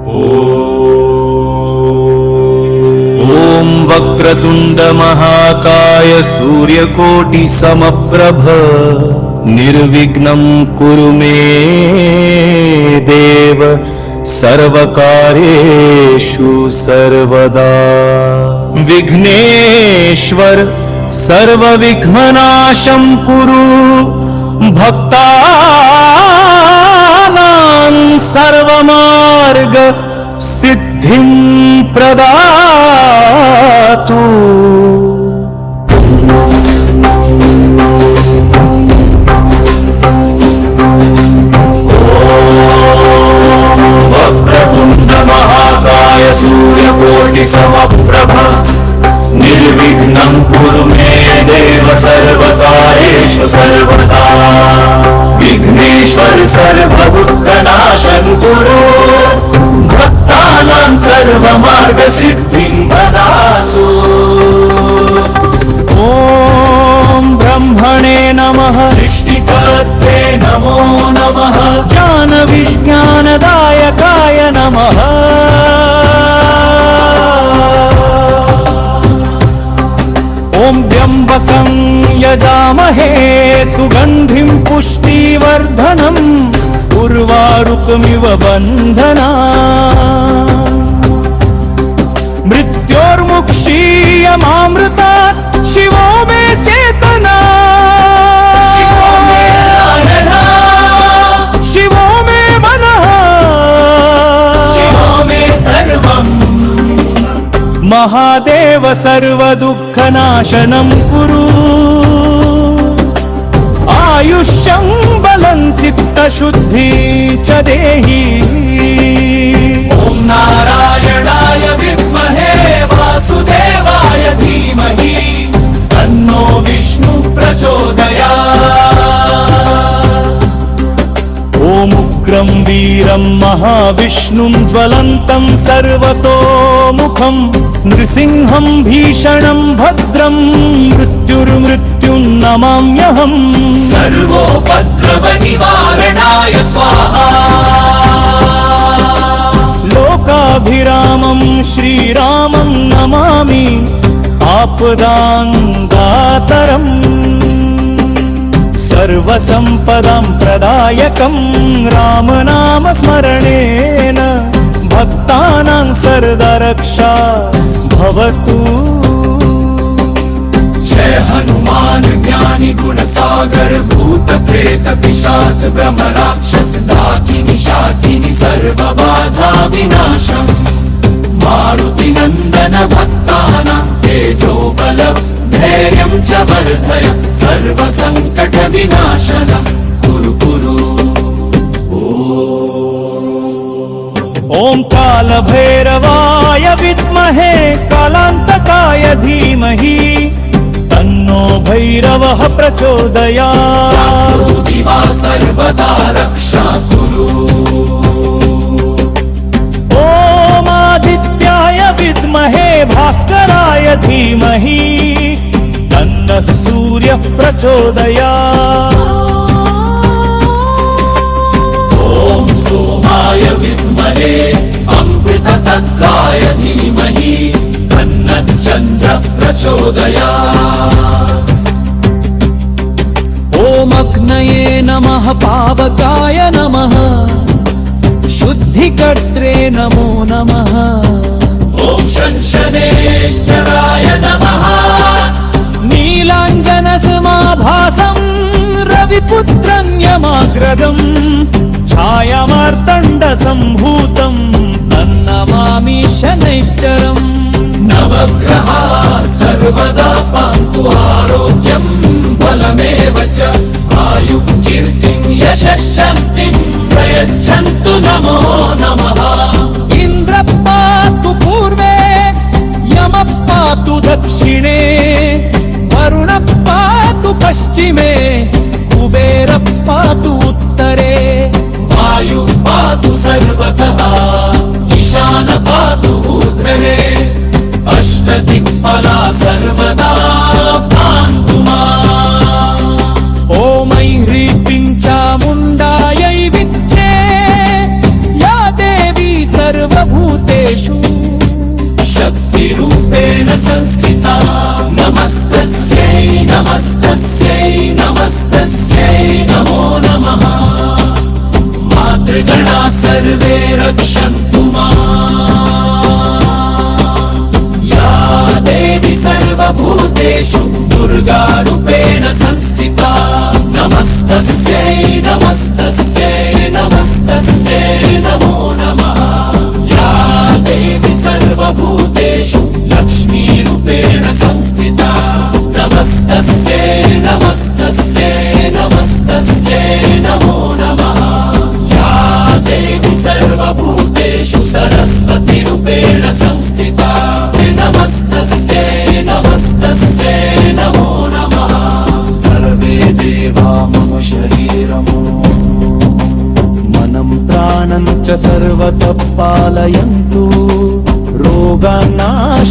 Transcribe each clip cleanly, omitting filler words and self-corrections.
ॐ वक्रतुण्ड महाकाय सूर्यकोटि समप्रभ निर्विघ्नं कुरु मे देव सर्वकार्येषु सर्वदा। विघ्नेश्वर सर्वविघ्ननाशं कुरु भक्तानां सर्वमार्ग सिद्धिं प्रदातु। वक्रतुण्ड महाकाय सूर्यकोटि समप्रभ निर्विघ्नं कुरु मे देव सर्वकार्येषु सर्वदा। विघ्नेश्वर सर्वदुःखनाशं कुरु भक्तानां सर्वमार्गसिद्धिं ददातु। ॐ ब्रह्मणे नमः सृष्टिकर्त्रे नमो नमः ज्ञानविज्ञानदायकाय नमः। ॐ त्र्यम्बकं यजामहे सुगन्धिं पुष्टिवर्धनम् उर्वारुकमिव बन्धनात्। मृत्योर्मुक्षीयमामृतात् शिवो मे चेतना, शिवो मे आनना, शिवो मे मनः, शिवो मे सर्वम्। महादेव सर्वदुःखनाशनं कुरु आयुष्यं बलं चित्तशुद्धि च देहि। ॐ नारायणाय विद्महे वासुदेवाय धीमहि तन्नो विष्णु प्रचोदयात्। ॐ उग्रं वीरं महाविष्णुं ज्वलन्तं सर्वतोमुखं नृसिंहं भीषणं भद्रं मृत्युर्मृत्युं नमाम्यहम्। सर्वोपद्रवनिवारणाय स्वाहा। लोकाभिरामं श्रीरामं नमामि आपदां दातरम्। सर्वसम्पदां प्रदायकं रामनामस्मरणेन भक्तानां सर्वरक्षा भवतु। जय हनुमान ज्ञानी गुण सागर भूत प्रेत पिशाच ब्रह्म राक्षस डाकिनी शाकिनी सर्व बाधा विनाशम। मारुति नंदन भक्तानां तेजो बल धैर्यं च वर्धय सर्व संकट विनाशनम कुरु कुरु। ॐ कालभैरवाय विद्महे कालान्तकाय धीमहि तन्नो भैरवः प्रचोदयात्। दिवा सर्वदा रक्षा कुरु। ॐ आदित्याय विद्महे भास्कराय धीमहि तन्नः सूर्यः प्रचोदयात्। ॐ सोमाय विद्महे अमृततत्त्वाय धीमहि तन्नः चन्द्रः प्रचोदयात्। ॐ अग्नये नमः पावकाय नमः शुद्धिकर्त्रे नमो नमः। ॐ शंशनेश्वराय नमः नीलाञ्जनसमाभासं रविपुत्रं यमाग्रदं छायामार्तण्डसम्भूतं तन्नमामि शनैश्चरम्। नवग्रहाः सर्वदा पान्तु आरोग्यं बलमेव च आयुः कीर्तिं यशः शान्तिं प्रयच्छन्तु नमो नमः। इन्द्रः पातु पूर्वे यमः पातु दक्षिणे वरुणः पातु पश्चिमे कुबेरः पातु उत्तरे वायुः पातु सर्वतः ईशानः पातु ऊर्ध्वे अष्टदिक्पाला सर्वदा पान्तु माम्। ॐ ऐं ह्रीं चामुण्डायै विच्चे या देवी सर्व सर्वभूतेषु शक्तिरूपेण संस्थिता नमस्तस्यै नमस्तस्यै नमस्तस्यै नमो नमः मातृगणा सर्वे रक्षन्तु माम् या देवी सर्वभूतेषु दुर्गारूपेण संस्थिता नमस्तस्यै नमस्तस्यै नमस्तस्यै नमो नमः या देवी सर्वभूतेषु लक्ष्मीरूपेण संस्थिता नमस्तस्यै नमस्तस्यै नमस्तस्यै नमो नमः या देवी सर्वभूतेषु सरस्वतीरूपेण संस्थिता नमस्तस्यै नमस्तस्यै नमो नमः सर्वे देवा मम शरीरम् मनं प्राणं च सर्वतः पालयन्तु रोगान्नाशयन्तु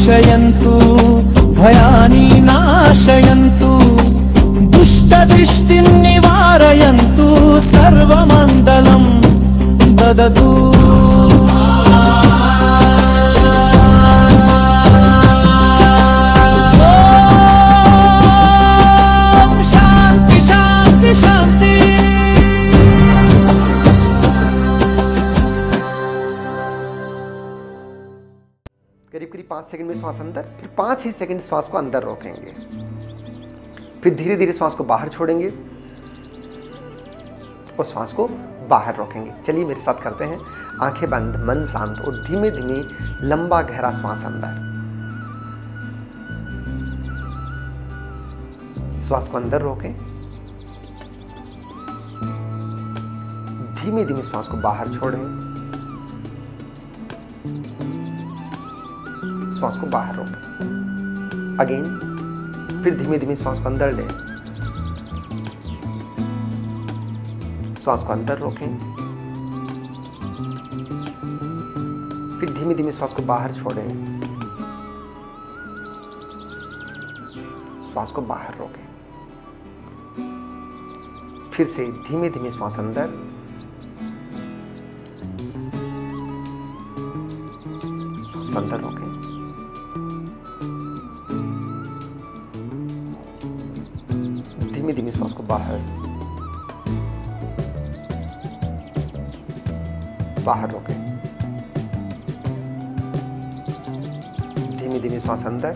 भयानि नाशयन्तु दुष्टदृष्टिं निवारयन्तु सर्वमङ्गलं ददतु शान्ति शान्ति शान्ति। करीब करीब 5 सेकंड में श्वास अंदर, फिर 5 ही सेकंड श्वास को अंदर रोकेंगे, फिर धीरे धीरे श्वास को बाहर छोड़ेंगे और श्वास को बाहर रोकेंगे। चलिए मेरे साथ करते हैं। आंखें बंद, मन शांत और धीमे धीमे लंबा गहरा श्वास अंदर। श्वास को अंदर रोकें, धीमे धीमे श्वास को बाहर छोड़ें, श्वास को बाहर रोकें। अगेन, फिर धीमे धीमे श्वास को अंदर लें, श्वास को अंदर रोकें, फिर धीमे धीमे श्वास को बाहर छोड़ें, श्वास को बाहर रोकें। फिर से धीमे धीमे श्वास अंदर, श्वास को अंदर रोकें, धीमे धीमे श्वास को बाहर रोकें, धीमे धीमे श्वास अंदर,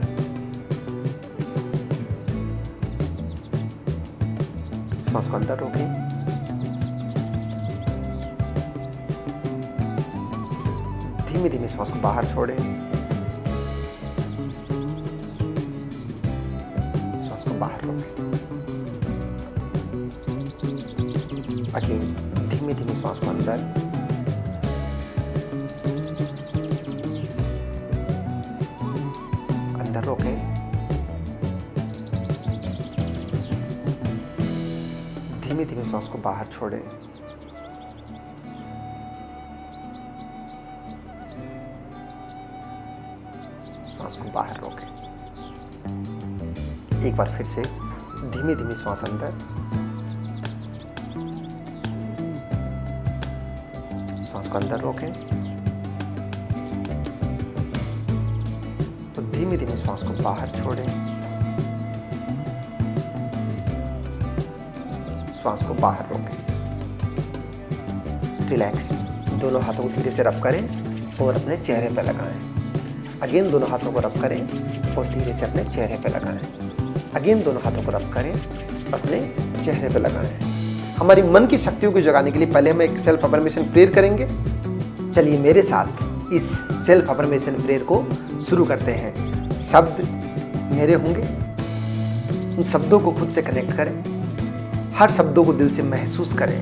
श्वास को अंदर रोकें, धीमे धीमे श्वास को बाहर छोड़ें, श्वास को बाहर रोकें। अगेन, धीमे धीमे श्वास को अंदर, अंदर रोकें, धीमे धीमे श्वास को बाहर छोड़ें, श्वास को बाहर रोकें। एक बार फिर से धीमे धीमे श्वास अंदर, श्वास को अंदर रोकें और धीमे धीमे श्वास को बाहर छोड़ें, श्वास को बाहर रोकें। रिलैक्स। दोनों हाथों को धीरे से रब करें और अपने चेहरे पर लगाएं। अगेन दोनों हाथों को रब करें और धीरे से अपने चेहरे पर लगाएं। अगेन दोनों हाथों को रब करें और अपने चेहरे पर लगाएं। हमारी मन की शक्तियों को जगाने के लिए पहले हम एक सेल्फ अफर्मेशन प्रेयर करेंगे। चलिए मेरे साथ इस सेल्फ अफर्मेशन प्रेयर को शुरू करते हैं। शब्द मेरे होंगे, उन शब्दों को खुद से कनेक्ट करें, हर शब्दों को दिल से महसूस करें,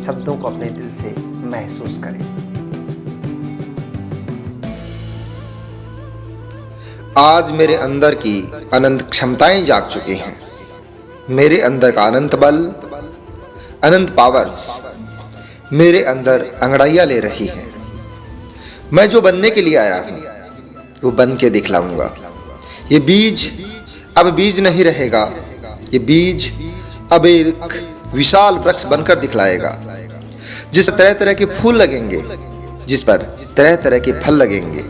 शब्दों को अपने दिल से महसूस करें। आज मेरे अंदर की अनंत क्षमताएं जाग चुकी हैं। मेरे अंदर का अनंत बल, अनंत पावर्स मेरे अंदर अंगड़ाइयां ले रही हैं। मैं जो बनने के लिए आया हूं वो बन के दिखलाऊंगा। ये बीज अब बीज नहीं रहेगा, ये बीज अब एक विशाल वृक्ष बनकर दिखलाएगा, जिसमें तरह तरह के फूल लगेंगे, जिस पर तरह तरह के फल लगेंगे,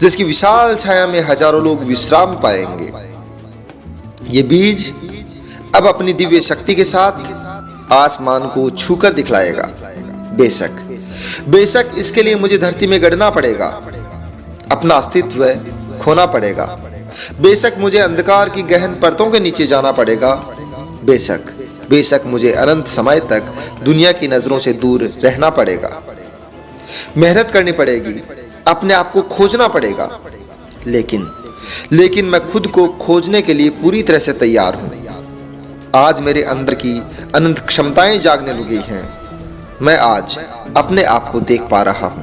जिसकी विशाल छाया में हजारों लोग विश्राम पाएंगे। ये बीज अब अपनी दिव्य शक्ति के साथ आसमान को छूकर दिखलाएगा। बेशक इसके लिए मुझे धरती में गड़ना पड़ेगा, अपना अस्तित्व खोना पड़ेगा। बेशक मुझे अंधकार की गहन परतों के नीचे जाना पड़ेगा। बेशक मुझे अनंत समय तक दुनिया की नजरों से दूर रहना पड़ेगा। मेहनत करनी पड़ेगी, अपने आप को खोजना पड़ेगा। लेकिन मैं खुद को खोजने के लिए पूरी तरह से तैयार हूं। आज मेरे अंदर की अनंत क्षमताएं जागने लगी हैं। मैं आज अपने आप को देख पा रहा हूं।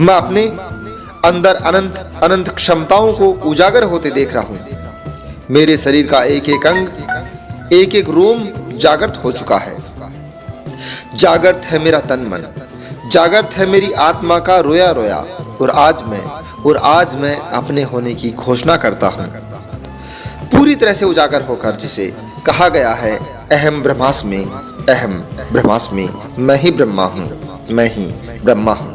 मैं अपने अंदर अनंत क्षमताओं को उजागर होते देख रहा हूं। मेरे शरीर का एक एक अंग, एक एक रोम जागृत हो चुका है। जागृत है मेरा तन मन, जागृत है मेरी आत्मा का रोया रोया। और आज मैं अपने होने की घोषणा करता हूं, पूरी तरह से उजागर होकर, जिसे कहा गया है अहम ब्रह्मास्मि, मैं ही ब्रह्मा हूं, मैं ही ब्रह्मा हूं।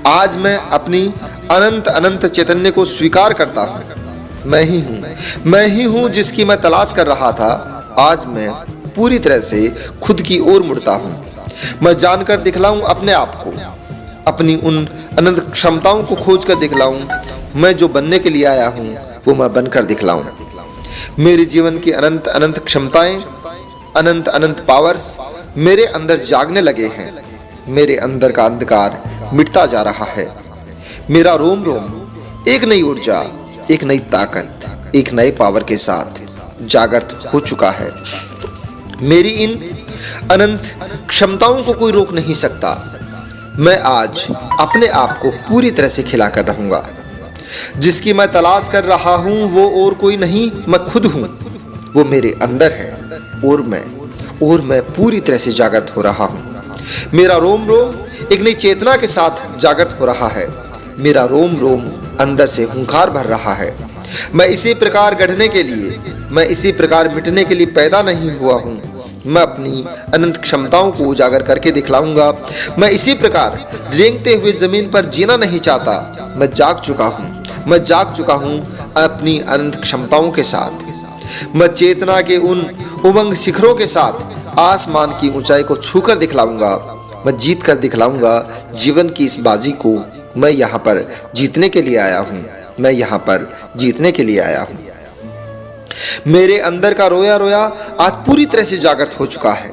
आज मैं अपनी अनंत चैतन्य को स्वीकार करता हूं। मैं ही हूं जिसकी मैं तलाश कर रहा था। आज मैं पूरी तरह से खुद की ओर मुड़ता हूं। मैं जानकर दिखलाऊं अपने आप को, अपनी उन अनंत क्षमताओं को खोज कर दिखलाऊं। मैं जो बनने के लिए आया हूं वो मैं बनकर दिखलाऊं। मेरे जीवन की अनंत क्षमताएं, अनंत पावर्स मेरे अंदर जागने लगे हैं। मेरे अंदर का अंधकार मिटता जा रहा है। मेरा रोम रोम एक नई ऊर्जा, एक नई ताकत, एक नए पावर के साथ जागृत हो चुका है। मेरी इन अनंत क्षमताओं को कोई रोक नहीं सकता। मैं आज अपने आप को पूरी तरह से खिलाकर रहूंगा। जिसकी मैं तलाश कर रहा हूं वो और कोई नहीं, मैं खुद हूं। वो मेरे अंदर है और मैं पूरी तरह से जागृत हो रहा हूं। मेरा रोम रोम एक नई चेतना के साथ जागृत हो रहा है। मेरा रोम रोम अंदर से हुंकार भर रहा है। मैं इसी प्रकार गढ़ने के लिए, मैं इसी प्रकार मिटने के लिए पैदा नहीं हुआ हूं। मैं अपनी अनंत क्षमताओं को उजागर करके दिखलाऊंगा। मैं इसी प्रकार रेंगते हुए जमीन पर जीना नहीं चाहता। मैं जाग चुका हूं अपनी अनंत क्षमताओं के साथ। मैं चेतना के उन उमंग शिखरों के साथ आसमान की ऊंचाई को छूकर दिखलाऊंगा। मैं जीत कर दिखलाऊंगा जीवन की इस बाजी को। मैं यहाँ पर जीतने के लिए आया हूँ। मेरे अंदर का रोया रोया आज पूरी तरह से जागृत हो चुका है।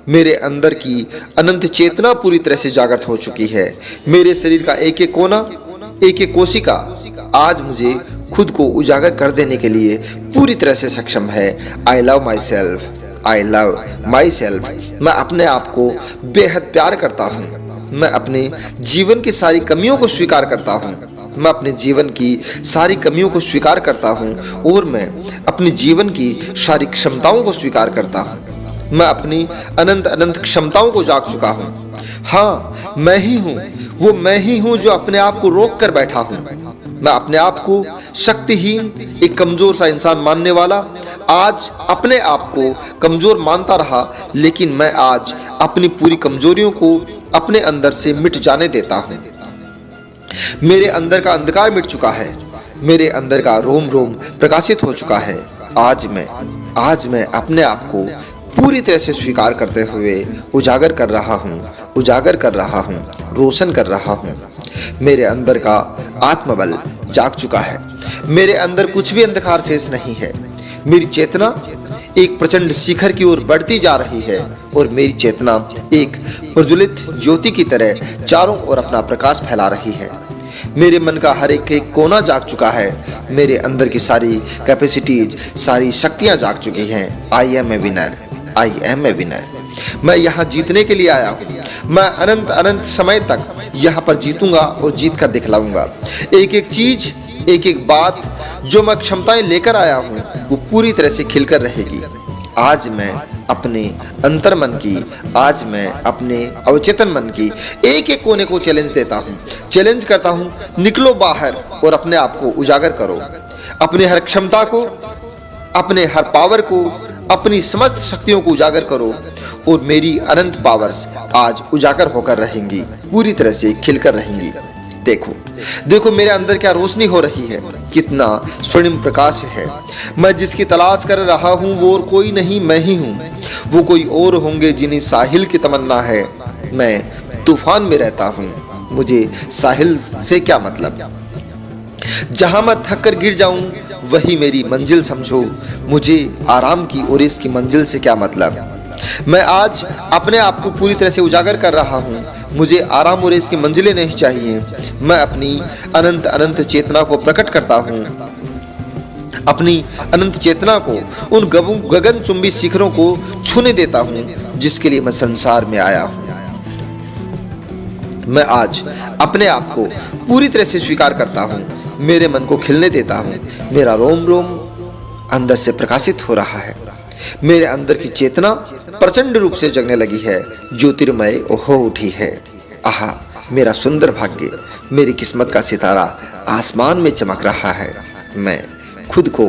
मेरे अंदर की अनंत चेतना पूरी तरह से जागृत हो चुकी है। मेरे शरीर का एक एक कोना, एक एक कोशिका आज मुझे खुद को उजागर कर देने के लिए पूरी तरह से सक्षम है। I love my self. मैं अपने आप को बेहद प्यार करता हूँ। मैं अपने जीवन की सारी कमियों को स्वीकार करता हूँ। मैं अपने जीवन की सारी कमियों को स्वीकार करता हूँ और मैं अपने जीवन की सारी क्षमताओं को स्वीकार करता हूँ। मैं अपनी अनंत क्षमताओं को जाग चुका हूँ। हाँ, मैं ही हूँ जो अपने आप को रोक कर बैठा हूँ। मैं अपने आप को शक्तिहीन, एक कमजोर सा इंसान मानने वाला आज अपने आप को कमजोर मानता रहा, लेकिन मैं आज अपनी पूरी कमजोरियों को अपने अंदर से मिट जाने देता हूँ। मेरे अंदर का अंधकार मिट चुका है। मेरे अंदर का रोम रोम प्रकाशित हो चुका है। आज मैं अपने आप को पूरी तरह से स्वीकार करते हुए उजागर कर रहा हूँ, रोशन कर रहा हूँ। मेरे अंदर का आत्मबल जाग चुका है। मेरे अंदर कुछ भी अंधकार शेष नहीं है। मेरी चेतना एक प्रचंड शिखर की ओर बढ़ती जा रही है और मेरी चेतना एक प्रज्वलित ज्योति की तरह चारों ओर अपना प्रकाश फैला रही है। मेरे मन का हर एक कोना जाग चुका है। मेरे अंदर की सारी कैपेसिटीज, सारी शक्तियां जाग चुकी हैं। I am a winner. मैं यहाँ जीतने के लिए आया हूँ। मैं अनंत समय तक यहाँ पर जीतूंगा और जीत कर दिखलाऊंगा। एक एक चीज, एक एक बात जो मैं क्षमताएं लेकर आया हूँ वो पूरी तरह से खिलकर रहेगी। आज मैं अपने अंतर मन की, आज मैं अपने अवचेतन मन की एक एक कोने को चैलेंज करता हूँ। निकलो बाहर और अपने आप को उजागर करो। अपने हर क्षमता को, अपने हर पावर को, अपनी समस्त शक्तियों को उजागर करो और मेरी अनंत पावर्स आज उजागर होकर रहेंगी, पूरी तरह से खिलकर रहेंगी। देखो देखो मेरे अंदर क्या रोशनी हो रही है, कितना स्वर्णिम प्रकाश है। मैं जिसकी तलाश कर रहा हूँ वो और कोई नहीं, मैं ही हूँ। वो कोई और होंगे जिन्हें साहिल की तमन्ना है, मैं तूफान में रहता हूँ, मुझे साहिल से क्या मतलब। जहां मैं थक कर गिर जाऊं वही मेरी मंजिल समझो, मुझे आराम की और इसकी मंजिल से क्या मतलब। मैं आज अपने आप को पूरी तरह से उजागर कर रहा हूँ, मुझे आराम और इसकी मंजिलें नहीं चाहिए। मैं अपनी अनंत अनंत चेतना को प्रकट करता हूँ, अपनी अनंत चेतना को उन गगनचुंबी शिखरों को छूने देता हूँ जिसके लिए मैं संसार में आया हूँ। मैं आज अपने आप को पूरी तरह से स्वीकार करता हूँ, मेरे मन को खिलने देता हूँ, मेरा रोम रोम अंदर से प्रकाशित हो रहा है। मेरे अंदर की चेतना प्रचंड रूप से जगने लगी है, ज्योतिर्मय हो उठी है। आहा, मेरा सुंदर भाग्य, मेरी किस्मत का सितारा आसमान में चमक रहा है। मैं खुद को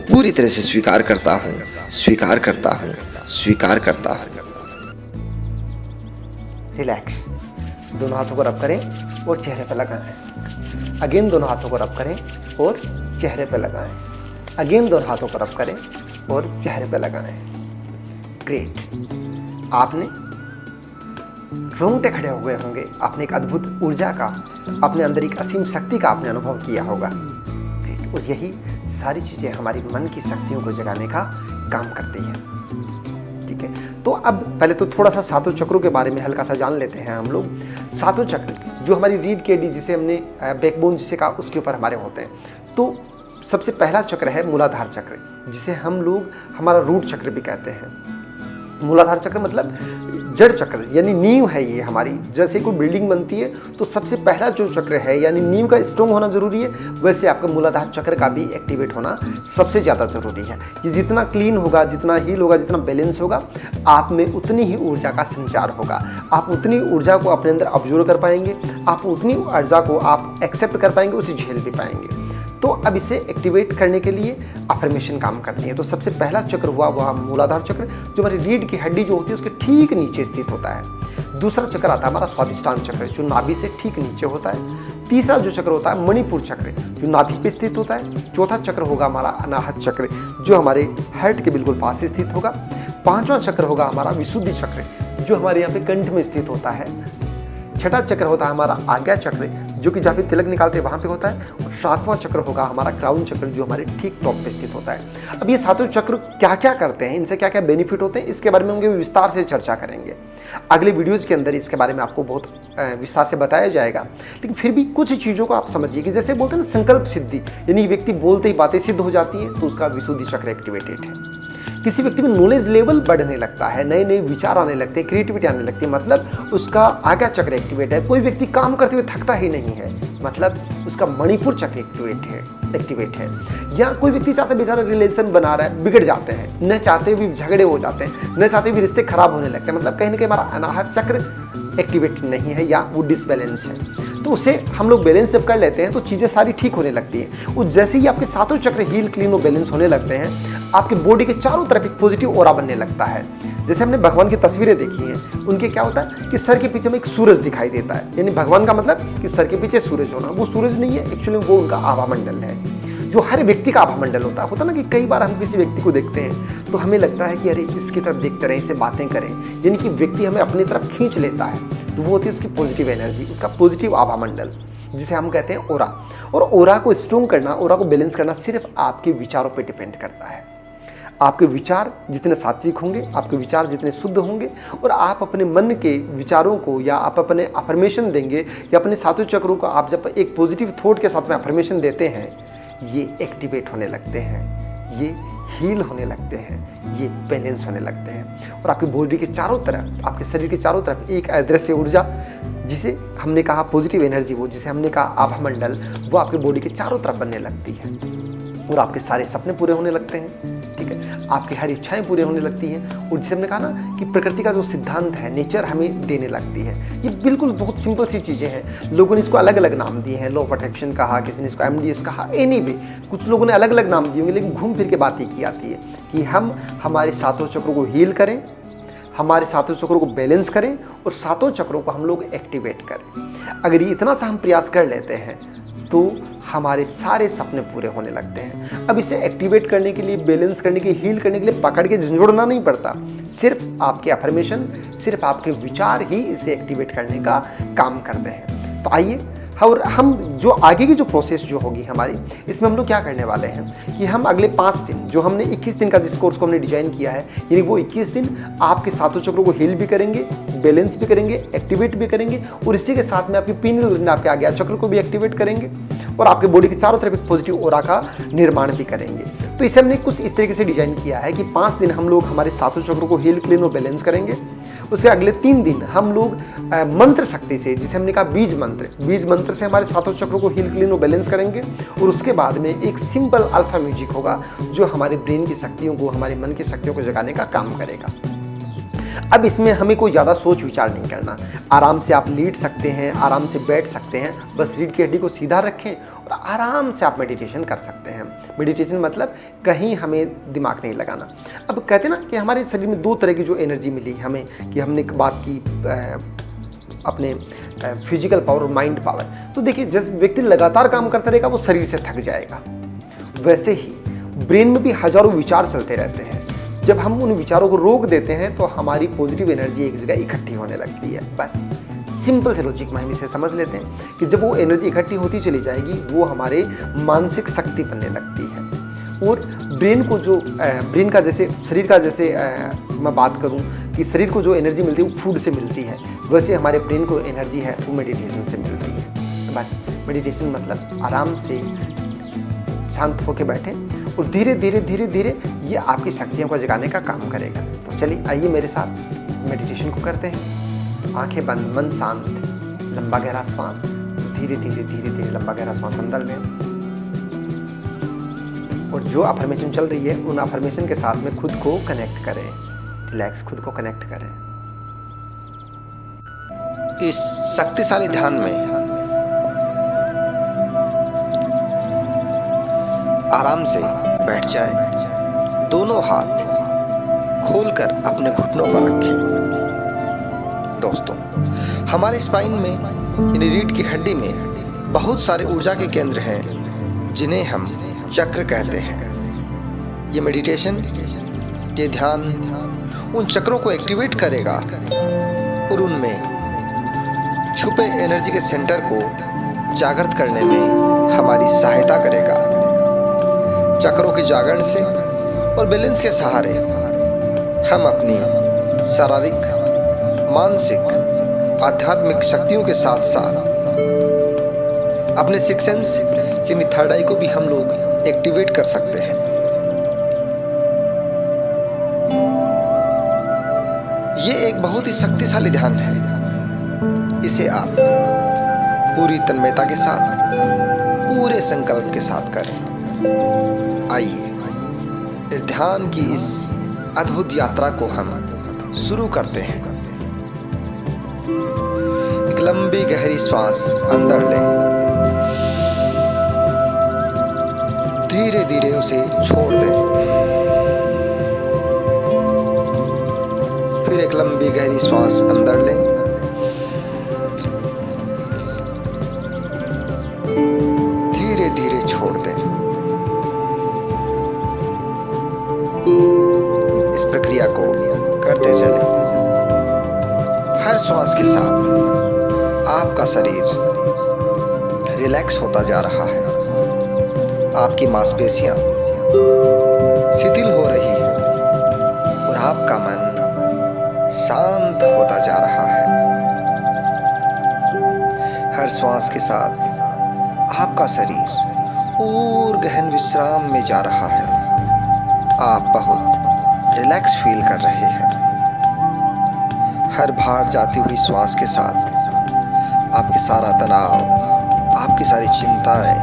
पूरी तरह से स्वीकार करता हूँ, स्वीकार करता हूँ, स्वीकार करता हूँ। रिलैक्स, दोनों हाथों को रब करें और चेहरे पर लगाएं। अगेन दोनों हाथों को रब करें और चेहरे पर लगाएं। अगेन दोनों हाथों को रब करें और चेहरे पर लगाएं। ग्रेट। आपने रोंगटे खड़े हुए होंगे, आपने एक अद्भुत ऊर्जा का, अपने अंदर एक असीम शक्ति का आपने अनुभव किया होगा। ग्रेट। और यही सारी चीज़ें हमारी मन की शक्तियों को जगाने का काम करती हैं। ठीक है, तो अब पहले तो थोड़ा सा सातों चक्रों के बारे में हल्का सा जान लेते हैं हम लोग। सातों चक्र जो हमारी रीढ़ की हड्डी, जिसे हमने बैकबोन जिसे कहा, उसके ऊपर हमारे होते हैं। तो सबसे पहला चक्र है मूलाधार चक्र, जिसे हम लोग हमारा रूट चक्र भी कहते हैं। मूलाधार चक्र मतलब जड़ चक्र, यानी नींव है ये हमारी। जैसे कोई बिल्डिंग बनती है तो सबसे पहला जो चक्र है, यानी नींव का स्ट्रॉन्ग होना जरूरी है, वैसे आपका मूलाधार चक्र का भी एक्टिवेट होना सबसे ज़्यादा जरूरी है। ये जितना क्लीन होगा, जितना हील होगा, जितना बैलेंस होगा, आप में उतनी ही ऊर्जा का संचार होगा। आप उतनी ऊर्जा को अपने अंदर ऑब्जर्व कर पाएंगे, आप उतनी ऊर्जा को आप एक्सेप्ट कर पाएंगे, उसे झेल भी पाएंगे। तो अब इसे एक्टिवेट करने के लिए अफर्मेशन काम करती है। तो सबसे पहला चक्र हुआ वह मूलाधार चक्र, जो हमारी रीढ़ की हड्डी जो होती है उसके ठीक नीचे स्थित होता है। दूसरा चक्र आता है हमारा स्वादिष्टान चक्र, जो नाभि से ठीक नीचे होता है। तीसरा जो चक्र होता है मणिपुर चक्र, जो नाभि पे स्थित होता है। चौथा चक्र होगा हमारा अनाहत चक्र, जो हमारे हार्ट के बिल्कुल पास स्थित होगा। पांचवा चक्र होगा हमारा विशुद्धि चक्र, जो हमारे यहाँ पे कंठ में स्थित होता है। छठा चक्र होता है हमारा आज्ञा चक्र, जो कि जहाँ पे तिलक निकालते हैं वहाँ पे होता है। और सातवां चक्र होगा हमारा क्राउन चक्र, जो हमारे ठीक टॉप पे स्थित होता है। अब ये सातों चक्र क्या क्या करते हैं, इनसे क्या क्या बेनिफिट होते हैं, इसके बारे में हम विस्तार से चर्चा करेंगे। अगले वीडियोज़ के अंदर इसके बारे में आपको बहुत विस्तार से बताया जाएगा। लेकिन फिर भी कुछ चीज़ों को आप समझिए कि जैसे बोलते हैं ना संकल्प सिद्धि, यानी व्यक्ति बोलते ही बातें सिद्ध हो जाती हैं, तो उसका विशुद्धि चक्र एक्टिवेटेड है। किसी व्यक्ति में नॉलेज लेवल बढ़ने लगता है, नए नए विचार आने लगते हैं, क्रिएटिविटी आने लगती है, मतलब उसका आज्ञा चक्र एक्टिवेट है। कोई व्यक्ति काम करते हुए थकता ही नहीं है, मतलब उसका मणिपुर चक्र एक्टिवेट है। या कोई व्यक्ति चाहता है बेचारा रिलेशन बना रहा है, बिगड़ जाते हैं, न चाहते हुए भी झगड़े हो जाते हैं, न चाहते हुए भी रिश्ते खराब होने लगते हैं, मतलब कहीं ना कहीं हमारा अनाहत चक्र एक्टिवेट नहीं है या वो डिसबैलेंस है। तो उसे हम लोग बैलेंस जब कर लेते हैं तो चीज़ें सारी ठीक होने लगती हैं। और जैसे ही आपके सातों चक्र हील, क्लीन और बैलेंस होने लगते हैं, आपके बॉडी के चारों तरफ एक पॉजिटिव ऑरा बनने लगता है। जैसे हमने भगवान की तस्वीरें देखी हैं, उनके क्या होता है कि सर के पीछे में एक सूरज दिखाई देता है, यानी भगवान का मतलब कि सर के पीछे सूरज होना। वो सूरज नहीं है, एक्चुअली वो उनका आभा मंडल है, जो हर व्यक्ति का आभा मंडल होता ना कि कई बार हम किसी व्यक्ति को देखते हैं तो हमें लगता है कि अरे इसकी तरफ देखते रहें, इससे बातें करें, यानी कि व्यक्ति हमें अपनी तरफ खींच लेता है। तो वो होती है उसकी पॉजिटिव एनर्जी, उसका पॉजिटिव आभा मंडल, जिसे हम कहते हैं ओरा। और ओरा को स्ट्रॉन्ग करना, ओरा को बैलेंस करना सिर्फ आपके विचारों पर डिपेंड करता है। आपके विचार जितने सात्विक होंगे, आपके विचार जितने शुद्ध होंगे, और आप अपने मन के विचारों को या आप अपने अफर्मेशन देंगे या अपने सातों चक्रों को आप जब एक पॉजिटिव थॉट के साथ में अफर्मेशन देते हैं, ये एक्टिवेट होने लगते हैं, ये हील होने लगते हैं, ये बैलेंस होने लगते हैं। और आपकी बॉडी के चारों तरफ, आपके शरीर के चारों तरफ एक अदृश्य ऊर्जा, जिसे हमने कहा पॉजिटिव एनर्जी, वो जिसे हमने कहा आभा मंडल, वो आपकी बॉडी के चारों तरफ बनने लगती है। और आपके सारे सपने पूरे होने लगते हैं, ठीक है, आपकी हर इच्छाएं पूरी होने लगती हैं। और जिसे हमने कहा ना कि प्रकृति का जो सिद्धांत है, नेचर हमें देने लगती है। ये बिल्कुल बहुत सिंपल सी चीज़ें हैं। लोगों ने इसको अलग अलग नाम दिए हैं, लॉ ऑफ अट्रैक्शन कहा, किसी ने इसको MDS कहा, एनीवे कुछ लोगों ने अलग अलग नाम दिए होंगे, लेकिन घूम फिर के बात एक ही आती है कि हम हमारे सातों चक्रों को हील करें, हमारे सातों चक्रों को बैलेंस करें और सातों चक्रों को हम लोग एक्टिवेट करें। अगर ये इतना सा हम प्रयास कर लेते हैं तो हमारे सारे सपने पूरे होने लगते हैं। अब इसे एक्टिवेट करने के लिए, बैलेंस करने के लिए, हील करने के लिए पकड़ के झंझोड़ना नहीं पड़ता। सिर्फ आपके अफर्मेशन, सिर्फ आपके विचार ही इसे एक्टिवेट करने का काम करते हैं। तो आइए, और हम जो आगे की जो प्रोसेस जो होगी हमारी, इसमें हम लोग क्या करने वाले हैं कि हम अगले 5 दिन, जो हमने 21 दिन का जिस कोर्स को हमने डिजाइन किया है, यानी वो 21 दिन आपके सातों चक्रों को हील भी करेंगे, बैलेंस भी करेंगे, एक्टिवेट भी करेंगे, और इसी के साथ में आपकी पीनियल ग्लैंड, आपके आज्ञा चक्र को भी एक्टिवेट करेंगे और आपके बॉडी के चारों तरफ एक पॉजिटिव ऑरा का निर्माण भी करेंगे। तो इसे हमने कुछ इस तरीके से डिजाइन किया है कि 5 दिन हम लोग हमारे सातों चक्रों को हील, क्लीन और बैलेंस करेंगे। उसके अगले 3 दिन हम लोग मंत्र शक्ति से, जिसे हमने कहा बीज मंत्र से हमारे सातों चक्रों को हील, क्लीन और बैलेंस करेंगे। और उसके बाद में एक सिंपल अल्फा म्यूजिक होगा जो हमारे ब्रेन की शक्तियों को, हमारे मन की शक्तियों को जगाने का काम करेगा। अब इसमें हमें कोई ज़्यादा सोच विचार नहीं करना, आराम से आप लेट सकते हैं, आराम से बैठ सकते हैं, बस रीढ़ की हड्डी को सीधा रखें और आराम से आप मेडिटेशन कर सकते हैं। मेडिटेशन मतलब कहीं हमें दिमाग नहीं लगाना। अब कहते हैं ना कि हमारे शरीर में 2 तरह की जो एनर्जी मिली हमें, कि हमने बात की अपने फिजिकल पावर और माइंड पावर। तो देखिए, जिस व्यक्ति लगातार काम करता रहेगा वो शरीर से थक जाएगा। वैसे ही ब्रेन में भी हजारों विचार चलते रहते हैं। जब हम उन विचारों को रोक देते हैं तो हमारी पॉजिटिव एनर्जी एक जगह इकट्ठी होने लगती है। बस सिंपल से लॉजिक में हम इसे समझ लेते हैं कि जब वो एनर्जी इकट्ठी होती चली जाएगी, वो हमारे मानसिक शक्ति बनने लगती है। और ब्रेन को जो ब्रेन का, जैसे शरीर का, जैसे मैं बात करूं कि शरीर को जो एनर्जी मिलती है वो फूड से मिलती है, वैसे हमारे ब्रेन को एनर्जी है वो मेडिटेशन से मिलती है। बस मेडिटेशन मतलब आराम से शांत होकर बैठे और धीरे धीरे धीरे धीरे ये आपकी शक्तियों को जगाने का काम करेगा। तो चलिए, आइए मेरे साथ मेडिटेशन को करते हैं। आंखें बंद, मन शांत, लंबा गहरा श्वास, धीरे धीरे धीरे धीरे लंबा गहरा श्वास अंदर लें और जो अफर्मेशन चल रही है उन अफर्मेशन के साथ में खुद को कनेक्ट करें, रिलैक्स, खुद को कनेक्ट करें। इस शक्तिशाली ध्यान में आराम से बैठ जाएं, दोनों हाथ खोलकर अपने घुटनों पर रखें। दोस्तों, हमारे स्पाइन में, यानी रीढ़ की हड्डी में बहुत सारे ऊर्जा के केंद्र हैं जिन्हें हम चक्र कहते हैं। ये मेडिटेशन, ये ध्यान उन चक्रों को एक्टिवेट करेगा और उनमें छुपे एनर्जी के सेंटर को जागृत करने में हमारी सहायता करेगा। चक्रों के जागरण से और बैलेंस के सहारे हम अपनी शारीरिक, मानसिक, आध्यात्मिक शक्तियों के साथ साथ अपने सिक्स सेंस यानी थर्ड आई को भी हम लोग एक्टिवेट कर सकते हैं। ये एक बहुत ही शक्तिशाली ध्यान है। इसे आप पूरी तन्मयता के साथ, पूरे संकल्प के साथ करें। आइए इस ध्यान की इस अद्भुत यात्रा को हम शुरू करते हैं। एक लंबी गहरी श्वास अंदर लें, धीरे धीरे उसे छोड़ दें। फिर एक लंबी गहरी श्वास अंदर लें, धीरे धीरे छोड़ दें। इस प्रक्रिया को करते चलें। हर श्वास के साथ आपका शरीर रिलैक्स होता जा रहा है, आपकी मांसपेशियां शिथिल हो रही है और आपका मन शांत होता जा रहा है। हर श्वास के साथ आपका शरीर और गहन विश्राम में जा रहा है। आप बहुत रिलैक्स फील कर रहे हैं। हर बाहर जाती हुई श्वास के साथ आपके सारा तनाव, आपकी सारी चिंताएं,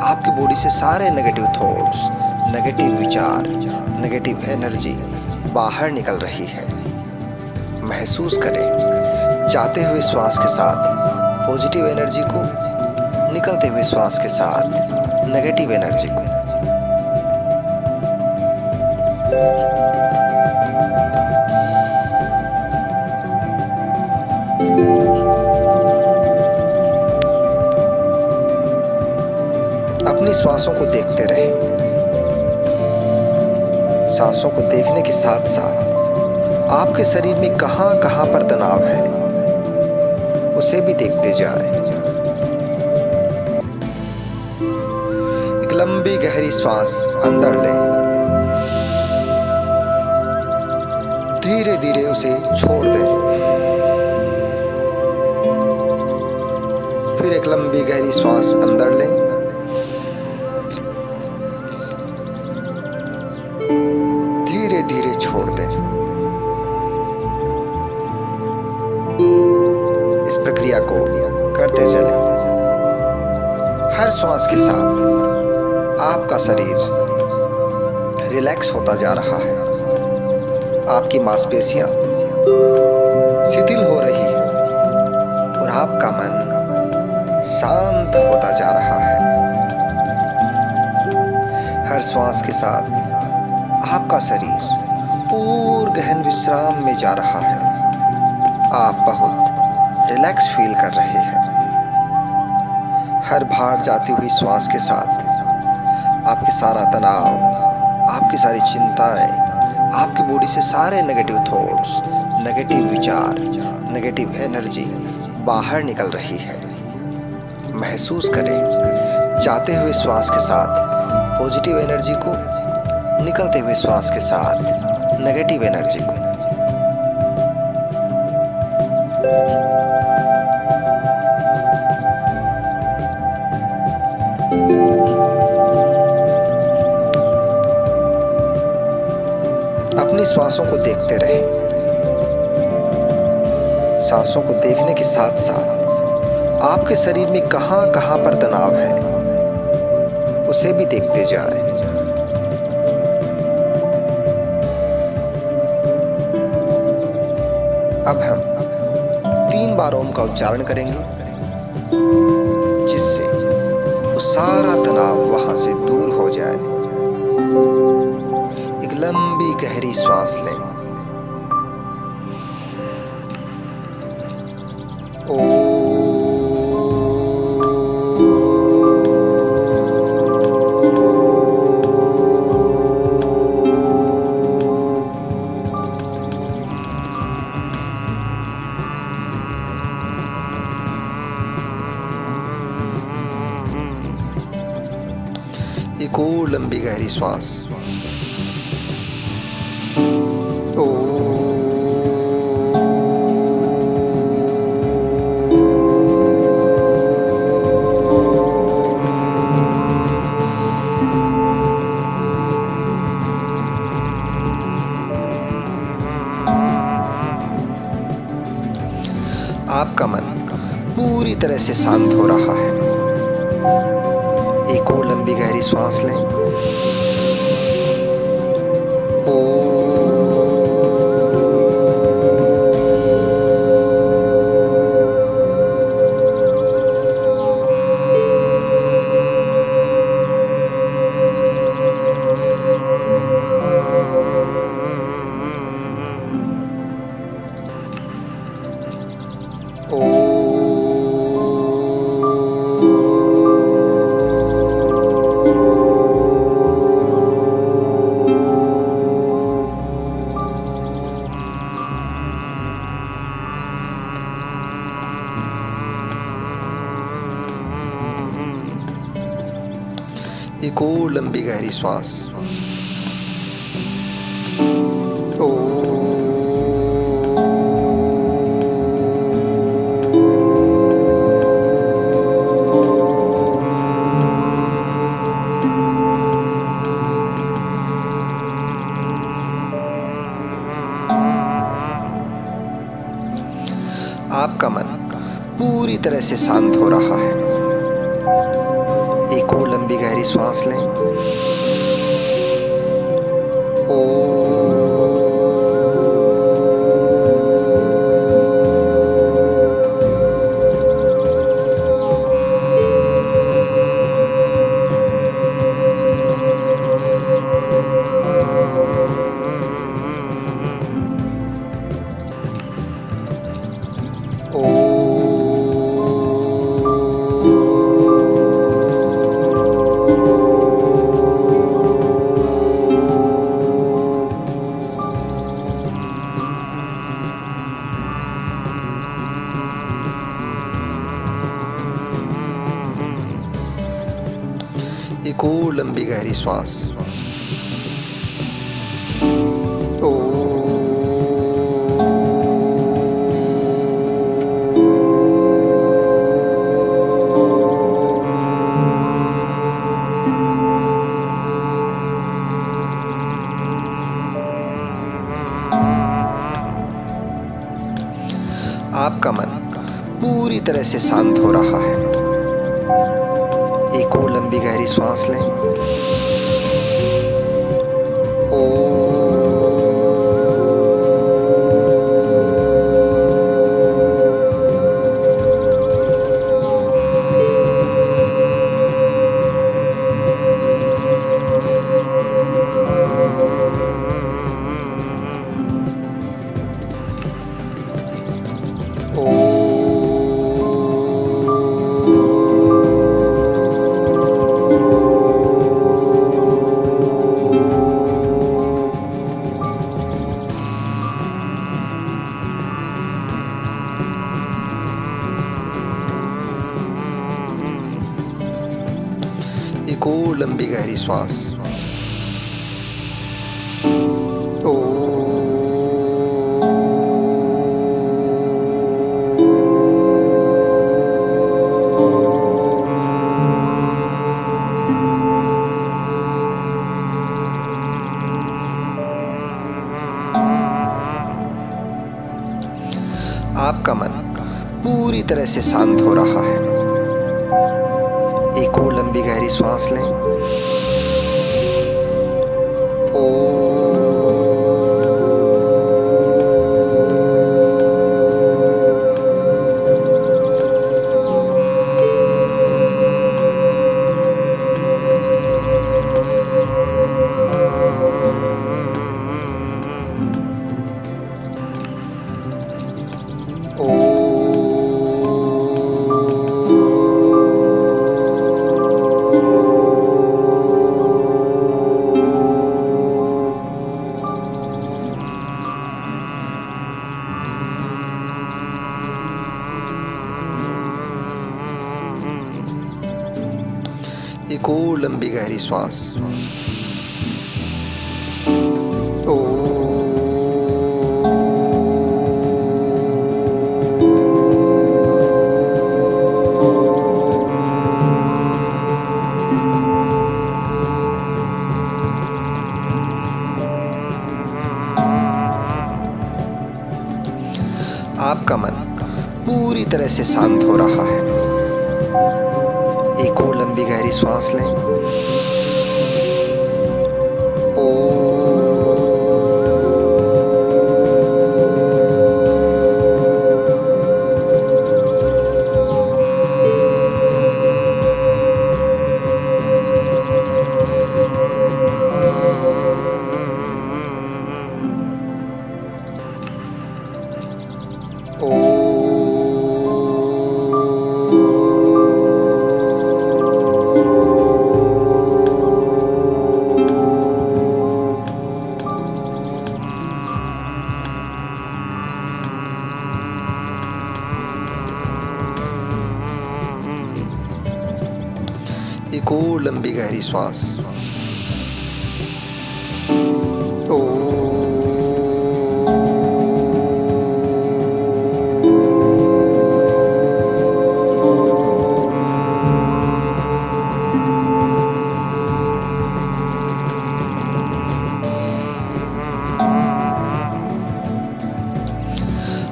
आपकी बॉडी से सारे नेगेटिव थॉट्स, नेगेटिव विचार, नेगेटिव एनर्जी बाहर निकल रही है। महसूस करें जाते हुए श्वास के साथ पॉजिटिव एनर्जी को, निकलते हुए श्वास के साथ नेगेटिव एनर्जी को। अपनी श्वासों को देखते रहें। सांसों को देखने के साथ साथ आपके शरीर में कहां कहां पर तनाव है उसे भी देखते जाएं। एक लंबी गहरी श्वास अंदर लें, धीरे धीरे उसे छोड़ दें। फिर एक लंबी गहरी श्वास अंदर लें, धीरे धीरे छोड़ दें। इस प्रक्रिया को करते चलें। हर श्वास के साथ आपका शरीर रिलैक्स होता जा रहा है। आपकी मांसपेशियां शिथिल हो रही है और आपका मन शांत होता जा रहा है। हर श्वास के साथ आपका शरीर पूर्ण गहन विश्राम में जा रहा है। आप बहुत रिलैक्स फील कर रहे हैं। हर बाहर जाती हुई श्वास के साथ आपके सारा तनाव, आपकी सारी चिंताएं, आपकी बॉडी से सारे नेगेटिव थॉट्स, नेगेटिव विचार, नेगेटिव एनर्जी बाहर निकल रही है। महसूस करें जाते हुए श्वास के साथ पॉजिटिव एनर्जी को, निकलते हुए श्वास के साथ नेगेटिव एनर्जी को। अपनी श्वासों को देखते रहें। सांसों को देखने के साथ साथ आपके शरीर में कहां कहां पर तनाव है उसे भी देखते जाएं। अब हम 3 बार ओम का उच्चारण करेंगे, जिससे वो सारा तनाव वहां से दूर हो जाए। एक लंबी गहरी श्वास लें। एक और लंबी गहरी श्वास। आपका मन पूरी तरह से शांत हो रहा है। एक और लंबी गहरी श्वास लें। एक और लंबी गहरी श्वास। आपका मन पूरी तरह से शांत हो रहा है। एक और लंबी गहरी श्वास लें। ओ एक और लंबी गहरी श्वास। ओ आपका मन पूरी तरह से शांत हो रहा है। एक और लंबी गहरी सांस लें। एक और लंबी गहरी सांस। ओ आपका मन पूरी तरह से शांत हो रहा है। एक और लंबी गहरी सांस लें। एक और लंबी गहरी सांस। ओ आपका मन पूरी तरह से शांत हो रहा है। एक और लंबी गहरी सांस लें। एक और लंबी गहरी सांस। ओ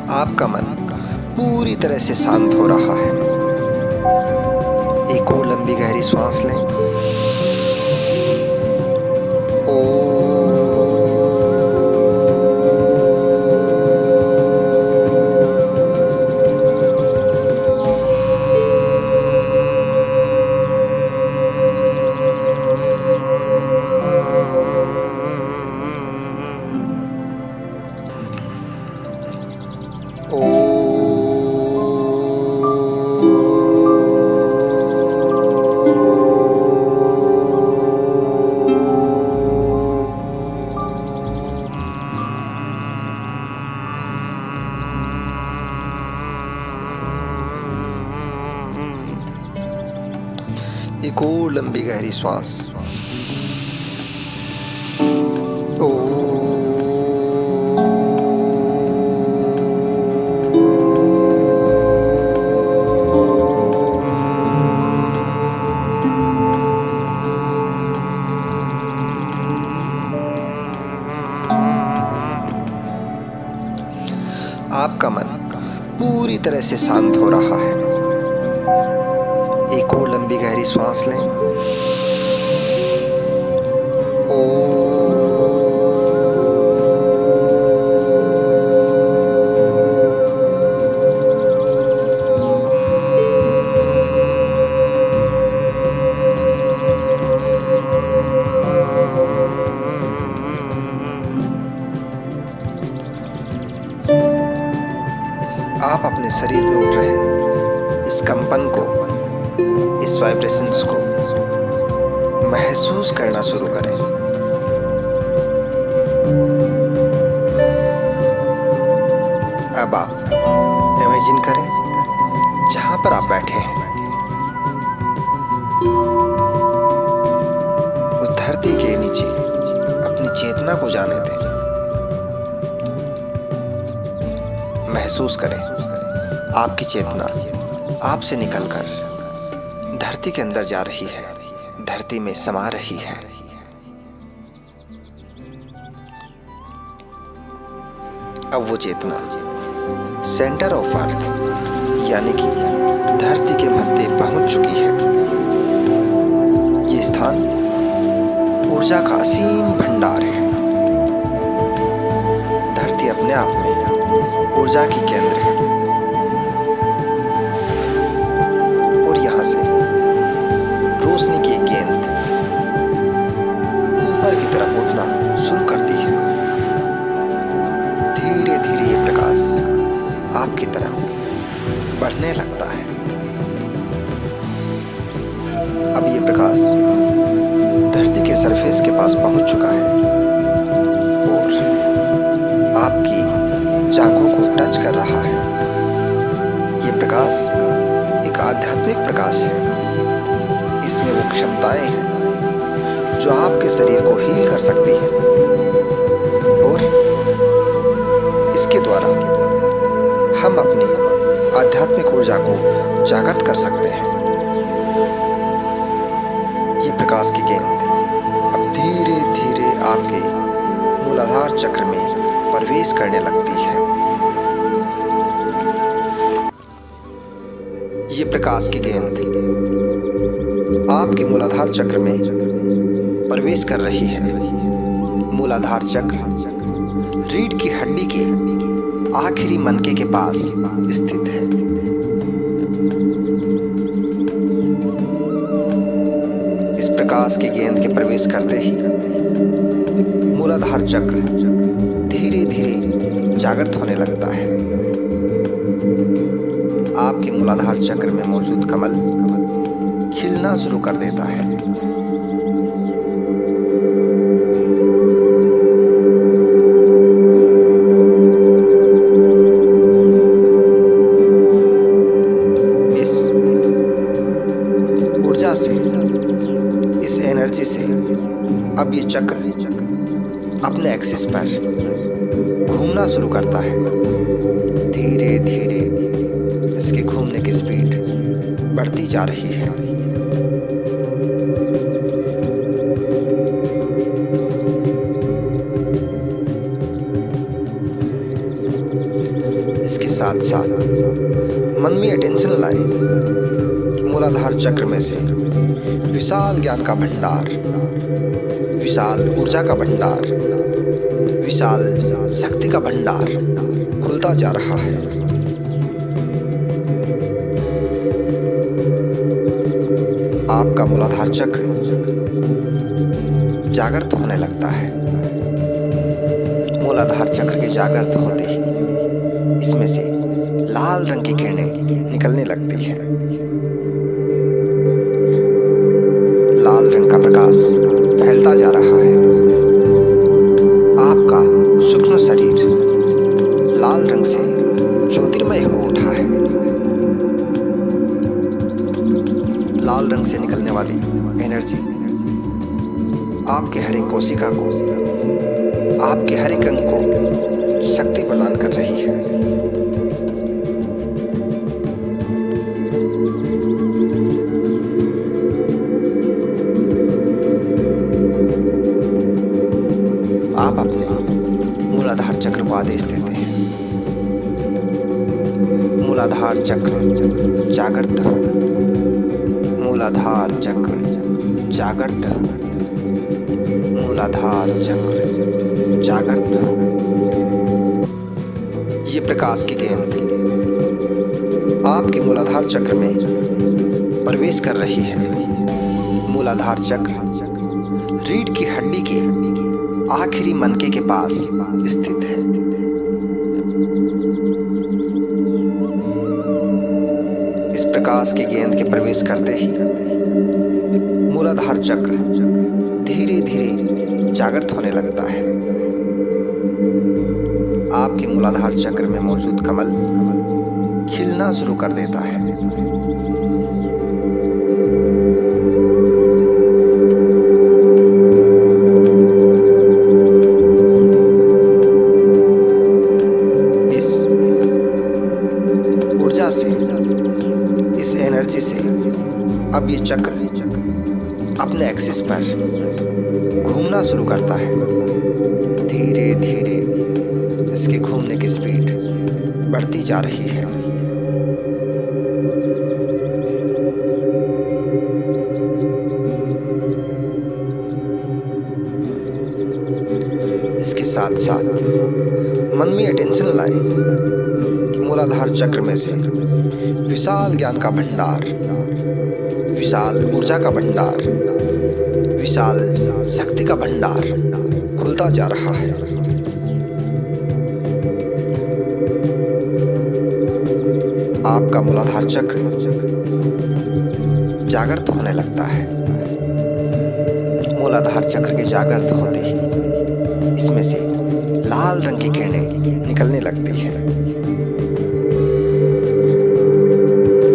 आपका मन पूरी तरह से शांत हो रहा है। एक और लंबी गहरी सांस लें। एक और लंबी गहरी श्वास। ओ आपका मन पूरी तरह से शांत हो रहा है। एक और लंबी गहरी सांस लें। आप अपने शरीर में उठ रहे इस कंपन को, इस वाइब्रेशंस को महसूस करना शुरू करें। अब आप इमेजिन करें जहां पर आप बैठे हैं उस धरती के नीचे अपनी चेतना को जाने दें। महसूस करें आपकी चेतना आपसे निकलकर धरती के अंदर जा रही है, धरती में समा रही है। अब वो चेतना सेंटर ऑफ अर्थ यानी कि धरती के मध्य पहुंच चुकी है। ये स्थान ऊर्जा का असीम भंडार है। धरती अपने आप में ऊर्जा की केंद्र है और यहां से रोशनी की एक गेंद ऊपर की तरफ उठना शुरू करती है। धीरे धीरे ये प्रकाश आपकी तरफ बढ़ने लगता है। अब ये प्रकाश धरती के सरफेस के पास पहुंच चुका है और आपकी जांघों को टच कर रहा है। ये प्रकाश एक आध्यात्मिक प्रकाश है। इसमें वो क्षमताएं हैं जो आपके शरीर को हील कर सकती हैं और इसके द्वारा हम अपनी आध्यात्मिक ऊर्जा को जागृत कर सकते हैं। ये प्रकाश की गेंद अब धीरे धीरे आपके मूलाधार चक्र में प्रवेश करने लगती है। ये प्रकाश की गेंद आपके मूलाधार चक्र में प्रवेश कर रही है। मूलाधार चक्र रीढ़ की हड्डी के आखिरी मनके के पास स्थित है। इस प्रकाश की गेंद के प्रवेश करते ही मूलाधार चक्र धीरे धीरे जागृत होने लगता है। आपके मूलाधार चक्र में मौजूद कमल खिलना शुरू कर देता है। इस ऊर्जा से, इस एनर्जी से अब ये चक्र अपने एक्सिस पर घूमना शुरू करता है। धीरे धीरे इसके घूमने की स्पीड बढ़ती जा रही है। इसके साथ साथ मन में अटेंशन लाए कि मूलाधार चक्र में से विशाल ज्ञान का भंडार, विशाल ऊर्जा का भंडार, विशाल शक्ति का भंडार खुलता जा रहा है। आपका मूलाधार चक्र जागृत होने लगता है। मूलाधार चक्र के जागृत होते ही इसमें से लाल रंग की किरणें निकलने लगती हैं। लाल रंग का प्रकाश फैलता जा रहा है। आपका सूक्ष्म शरीर लाल रंग से ज्योतिर्मय हो उठा है। लाल रंग से निकलने वाली एनर्जी आपके हर एक कोशिका को, आपके हर एक अंग को शक्ति प्रदान कर रही है। आप अपने मूलाधार चक्र को आदेश देते हैं, मूलाधार चक्र जागृत, मूलाधार चक्र जागृत, मूलाधार चक्र जागृत। ये प्रकाश की गेंद आपके मूलाधार चक्र में प्रवेश कर रही है। मूलाधार चक्र रीढ़ की हड्डी के आखिरी मनके के पास स्थित है। इस प्रकाश की गेंद के प्रवेश करते ही मूलाधार चक्र धीरे धीरे जागृत होने लगता है। आपके मूलाधार चक्र में मौजूद कमल खिलना शुरू कर देता है। इस एनर्जी से अब ये चक्र अपने एक्सिस पर घूमना शुरू करता है। धीरे धीरे इसके घूमने की स्पीड बढ़ती जा रही है। इसके साथ साथ मन में अटेंशन लाए कि मूलाधार चक्र में से विशाल ज्ञान का भंडार, विशाल ऊर्जा का भंडार, विशाल शक्ति का भंडार खुलता जा रहा है। आपका मूलाधार चक्र जागृत होने लगता है। मूलाधार चक्र के जागृत होते ही इसमें से लाल रंग की किरणें निकलने लगती हैं।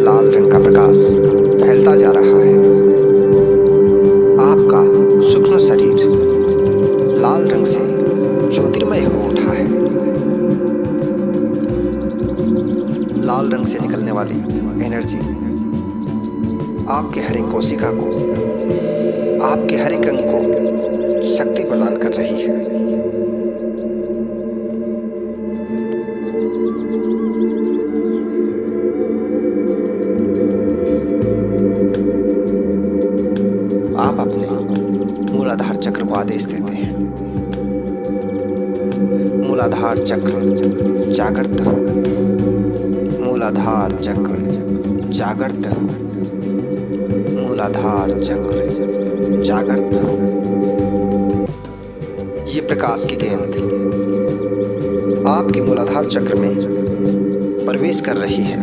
लाल रंग का प्रकाश फैलता जा रहा है। आपका सूक्ष्म शरीर लाल रंग से ज्योतिर्मय हो उठा है। लाल रंग से निकलने वाली एनर्जी आपके हर एक कोशिका को, आपके हर एक अंग को शक्ति प्रदान कर रही है। आप अपने मूलाधार चक्र को आदेश देते हैं, मूलाधार चक्र जागृत, मूलाधार चक्र जागृत, मूलाधार चक्र जागृत। ये प्रकाश की गेंद आपके मूलाधार चक्र में प्रवेश कर रही है।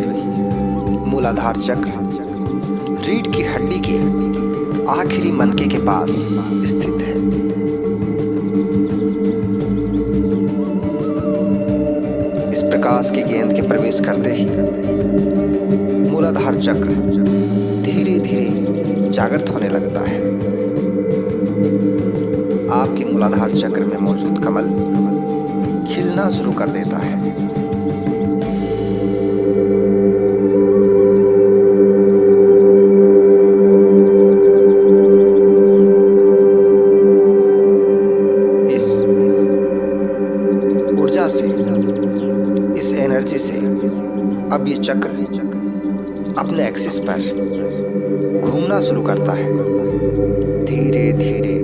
मूलाधार चक्र रीढ़ की हड्डी के आखिरी मनके के पास स्थित है। इस प्रकाश की गेंद के प्रवेश करते ही मूलाधार चक्र धीरे धीरे जागृत होने लगता है। आपके मूलाधार चक्र में मौजूद कमल खिलना शुरू कर देता है। ऊर्जा से, इस एनर्जी से अब ये चक्र अपने एक्सिस पर घूमना शुरू करता है। धीरे धीरे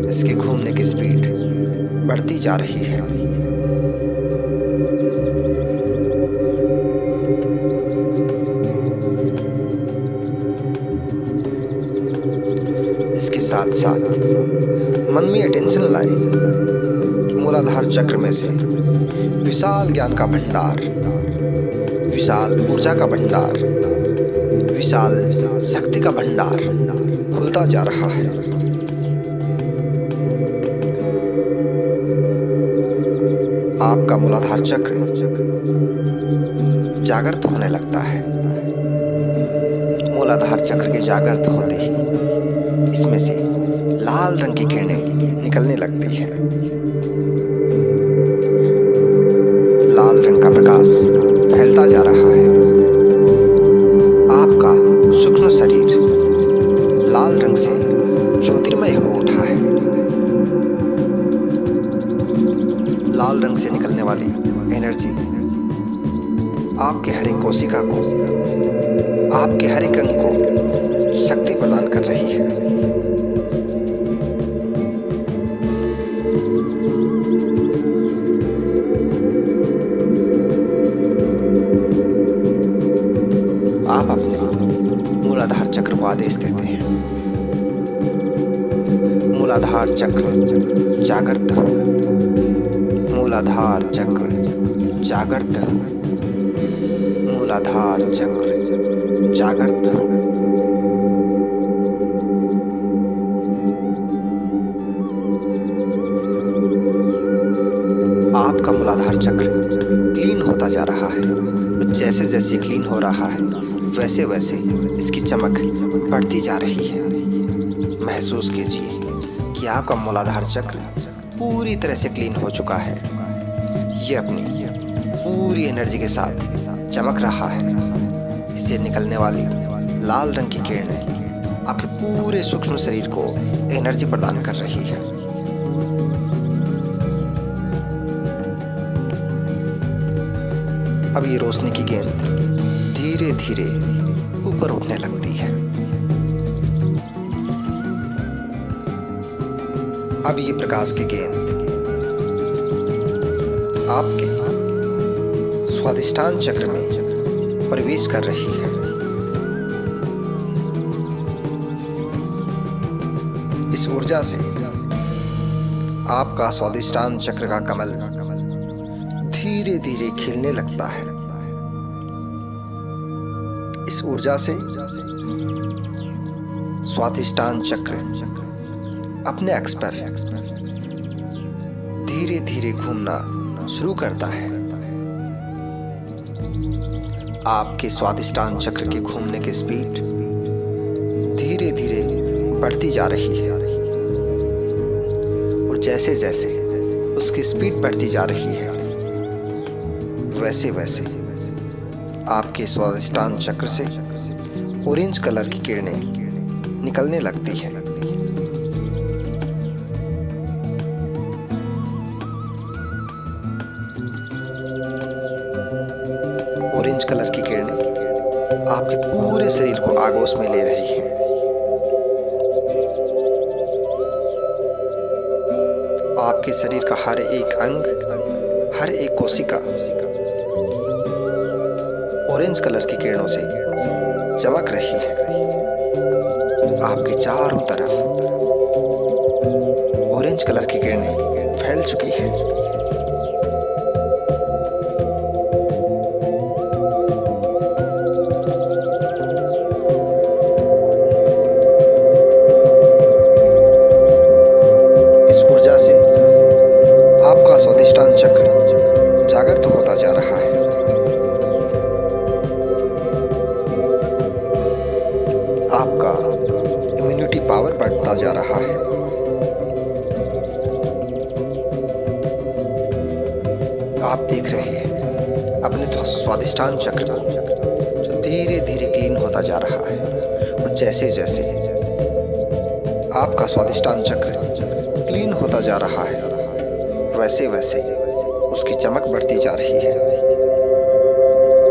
इसके घूमने की स्पीड बढ़ती जा रही है। इसके साथ साथ मन में अटेंशन लाए कि मूलाधार चक्र में से विशाल ज्ञान का भंडार, विशाल ऊर्जा का भंडार, विशाल शक्ति का भंडार खुलता जा रहा है। आपका मूलाधार चक्र जागृत होने लगता है। मूलाधार चक्र के जागृत होते ही इसमें से लाल रंग की किरणें निकलने लगती हैं। लाल रंग का प्रकाश फैलता जा रहा है। आपका सूक्ष्म शरीर लाल रंग से ज्योतिर्मय हो उठा है। लाल रंग से निकलने वाली एनर्जी आपके हर एक कोशिका को, आपके हर एक अंग को शक्ति प्रदान कर रही है। आप अपने मूलाधार चक्र को आदेश देते हैं, मूलाधार चक्र जागृत हो, मूलाधार चक्र जागृत हो, मूलाधार चक्र जागृत हो। आपका मूलाधार चक्र क्लीन होता जा रहा है। जैसे जैसे क्लीन हो रहा है वैसे वैसे इसकी चमक बढ़ती जा रही है। महसूस कीजिए कि आपका मूलाधार चक्र पूरी तरह से क्लीन हो चुका है। ये अपनी पूरी एनर्जी के साथ चमक रहा है। इससे निकलने वाली लाल रंग की किरणें आपके पूरे सूक्ष्म शरीर को एनर्जी प्रदान कर रही है। अब ये रोशनी की गेंद धीरे धीरे ऊपर उठने लगती है। अब ये प्रकाश की गेंद आपके स्वादिष्टान चक्र में प्रवेश कर रही है। इस ऊर्जा से आपका स्वादिष्टान चक्र का कमल धीरे धीरे खिलने लगता है। इस ऊर्जा से स्वादिष्टान चक्र अपने अक्ष पर धीरे धीरे घूमना शुरू करता है। आपके स्वादिष्टान चक्र के घूमने की स्पीड धीरे धीरे बढ़ती जा रही है और जैसे जैसे उसकी स्पीड बढ़ती जा रही है वैसे वैसे आपके स्वादिष्टान चक्र से ऑरेंज कलर की किरणें निकलने लगती हैं। ऑरेंज कलर की किरणें आपके पूरे शरीर को आगोश में ले रही हैं। आपके शरीर का हर एक अंग, हर एक कोशिका ऑरेंज कलर की किरणों से चमक रही है। आपके चारों तरफ ऑरेंज कलर की किरणें फैल चुकी हैं। इस ऊर्जा से आपका स्वादिष्टान चक्र जागृत होता जा रहा है। आपका इम्यूनिटी पावर बढ़ता जा रहा है। आप देख रहे हैं अपने स्वादिष्टान चक्र जो धीरे धीरे क्लीन होता जा रहा है और जैसे जैसे आपका स्वादिष्टान चक्र क्लीन होता जा रहा है वैसे वैसे उसकी चमक बढ़ती जा रही है।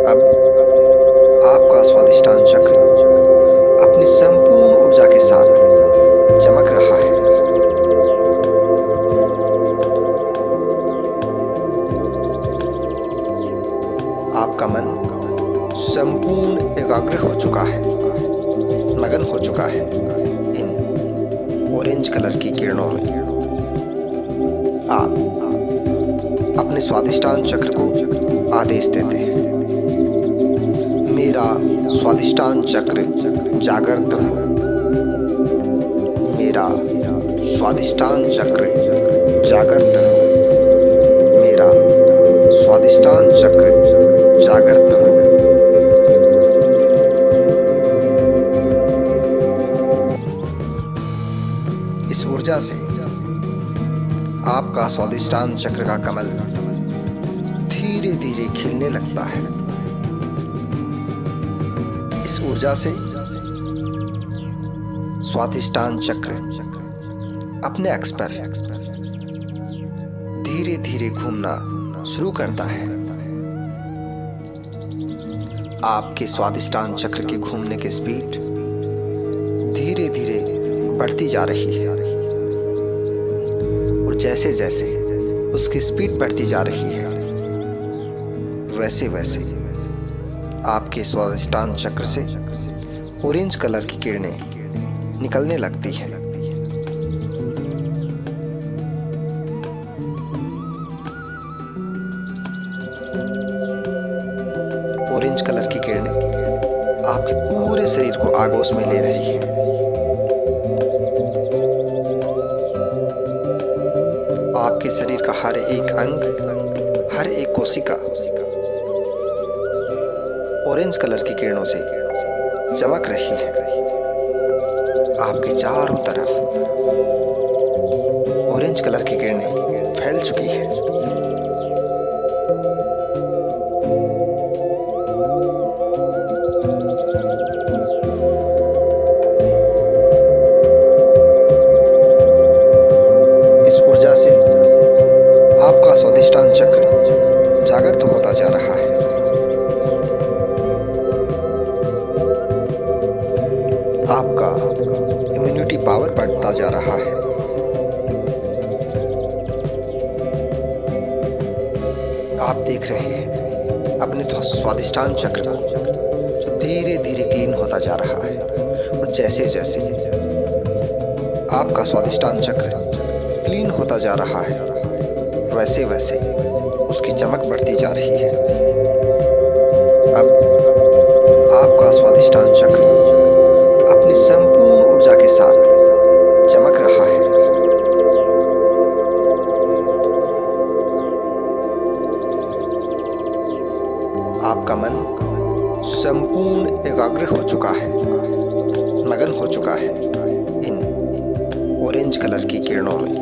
अब आपका स्वादिष्टान चक्र अपनी संपूर्ण ऊर्जा के साथ चमक रहा है। आपका मन संपूर्ण एकाग्र हो चुका है, मगन हो चुका है इन ऑरेंज कलर की किरणों में। आप अपने स्वादिष्टान चक्र को आदेश देते हैं, मेरा स्वादिष्टान चक्र जागृत हो, मेरा स्वादिष्टान चक्र जागृत हो, मेरा स्वादिष्टान चक्र जागृत हो। ऊर्जा से आपका स्वादिष्टान चक्र का कमल धीरे धीरे खिलने लगता है। इस ऊर्जा से स्वादिष्टान चक्र अपने एक्स पर धीरे धीरे घूमना शुरू करता है। आपके स्वादिष्टान चक्र के घूमने की स्पीड धीरे धीरे बढ़ती जा रही है और जैसे जैसे उसकी स्पीड बढ़ती जा रही है वैसे वैसे आपके स्वादिष्टान चक्र से ऑरेंज कलर की किरणें निकलने लगती है। ऑरेंज कलर की किरणें आपके पूरे शरीर को आगोश में ले रही है। आपके शरीर का हर एक अंग, हर एक कोशिका ऑरेंज कलर की किरणों से चमक रही है। आपके चारों तरफ ऑरेंज कलर की किरणें फैल चुकी है। इस ऊर्जा से आपका स्वादिष्टान चक्र जागृत होता जा रहा है। आपका इम्यूनिटी पावर बढ़ता जा रहा है। आप देख रहे हैं अपने स्वादिष्टान चक्र जो धीरे धीरे क्लीन होता जा रहा है और जैसे जैसे आपका स्वादिष्टान चक्र क्लीन होता जा रहा है वैसे वैसे उसकी चमक बढ़ती जा रही है। अब आपका स्वादिष्टान चक्र अपनी संपूर्ण ऊर्जा के साथ चमक रहा है। आपका मन संपूर्ण एकाग्र हो चुका है, मगन हो चुका है इन ऑरेंज कलर की किरणों में।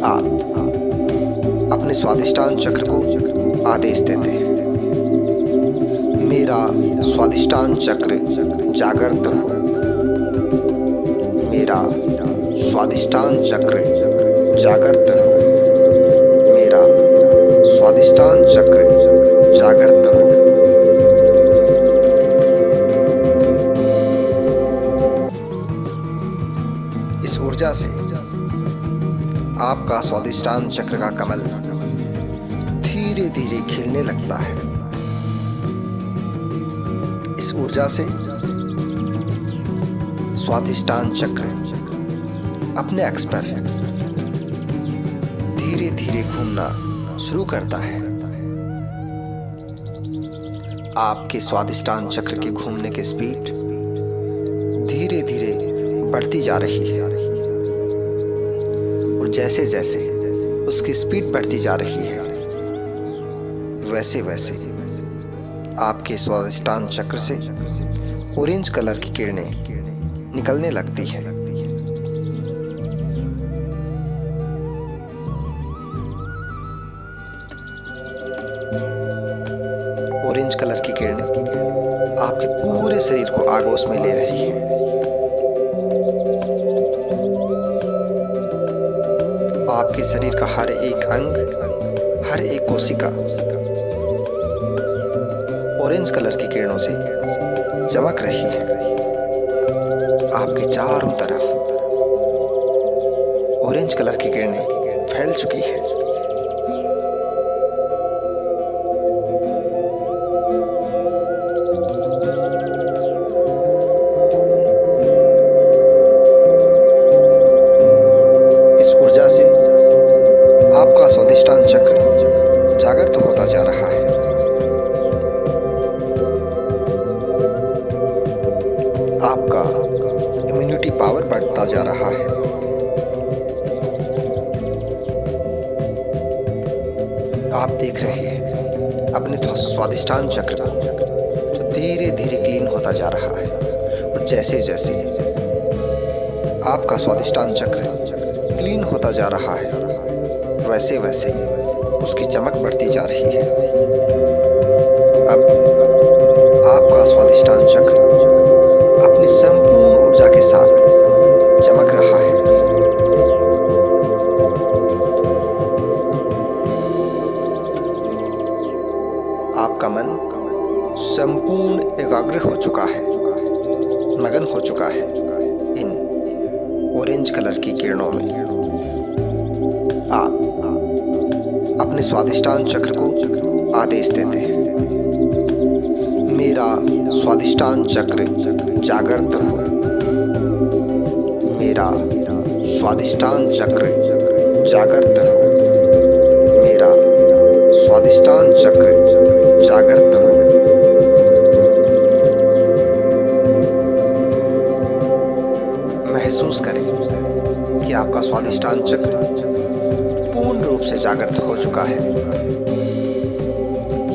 आप अपने स्वादिष्टान चक्र को आदेश देते हैं, मेरा स्वादिष्टान चक्र जागृत हो, मेरा स्वादिष्टान चक्र जागृत हो, मेरा स्वादिष्टान चक्र जागृत हो। इस ऊर्जा से आपका स्वादिष्टान चक्र का कमल धीरे धीरे खिलने लगता है। इस ऊर्जा से स्वादिष्टान चक्र अपने एक्स पर धीरे धीरे घूमना शुरू करता है। आपके स्वादिष्टान चक्र के घूमने की स्पीड धीरे धीरे बढ़ती जा रही है और जैसे जैसे उसकी स्पीड बढ़ती जा रही है वैसे वैसे आपके स्वादिष्टान चक्र से ऑरेंज कलर की किरणें निकलने लगती है। ऑरेंज कलर की किरणें आपके पूरे शरीर को आगोश में ले रही है। आपके शरीर का हर एक अंग, हर एक कोशिका ऑरेंज कलर की किरणों से चमक रही है। आपके चारों तरफ ऑरेंज कलर की किरणें फैल चुकी है। इस ऊर्जा से आपका स्वादिष्टान चक्र जागृत होता जा रहा है। आपका इम्यूनिटी पावर बढ़ता जा रहा है। आप देख रहे हैं अपने स्वादिष्टान चक्र जो धीरे धीरे क्लीन होता जा रहा है और जैसे जैसे आपका स्वादिष्टान चक्र क्लीन होता जा रहा है, वैसे वैसे उसकी चमक बढ़ती जा रही है। अब आपका स्वादिष्टान चक्र अपनी संपूर्ण ऊर्जा के साथ चमक रहा है। आपका मन संपूर्ण एकाग्र हो चुका है, मगन हो चुका है इन ऑरेंज कलर की किरणों में। आप अपने स्वादिष्टान चक्र को आदेश देते हैं, मेरा स्वादिष्टान चक्र जागृत हो, मेरा स्वादिष्टान चक्र जागृत हो, मेरा स्वादिष्टान चक्र जागृत हो। महसूस करें कि आपका स्वादिष्टान चक्र पूर्ण रूप से जागृत हो चुका है।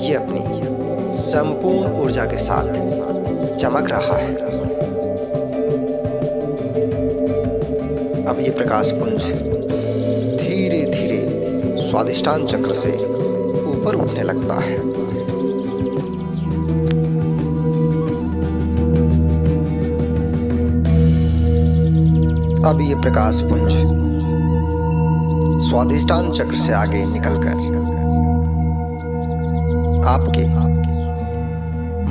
ये अपनी संपूर्ण ऊर्जा के साथ चमक रहा है। अब ये प्रकाश पुंज धीरे धीरे स्वादिष्टान चक्र से ऊपर उठने लगता है। अब ये प्रकाश पुंज स्वादिष्टान चक्र से आगे निकलकर आपके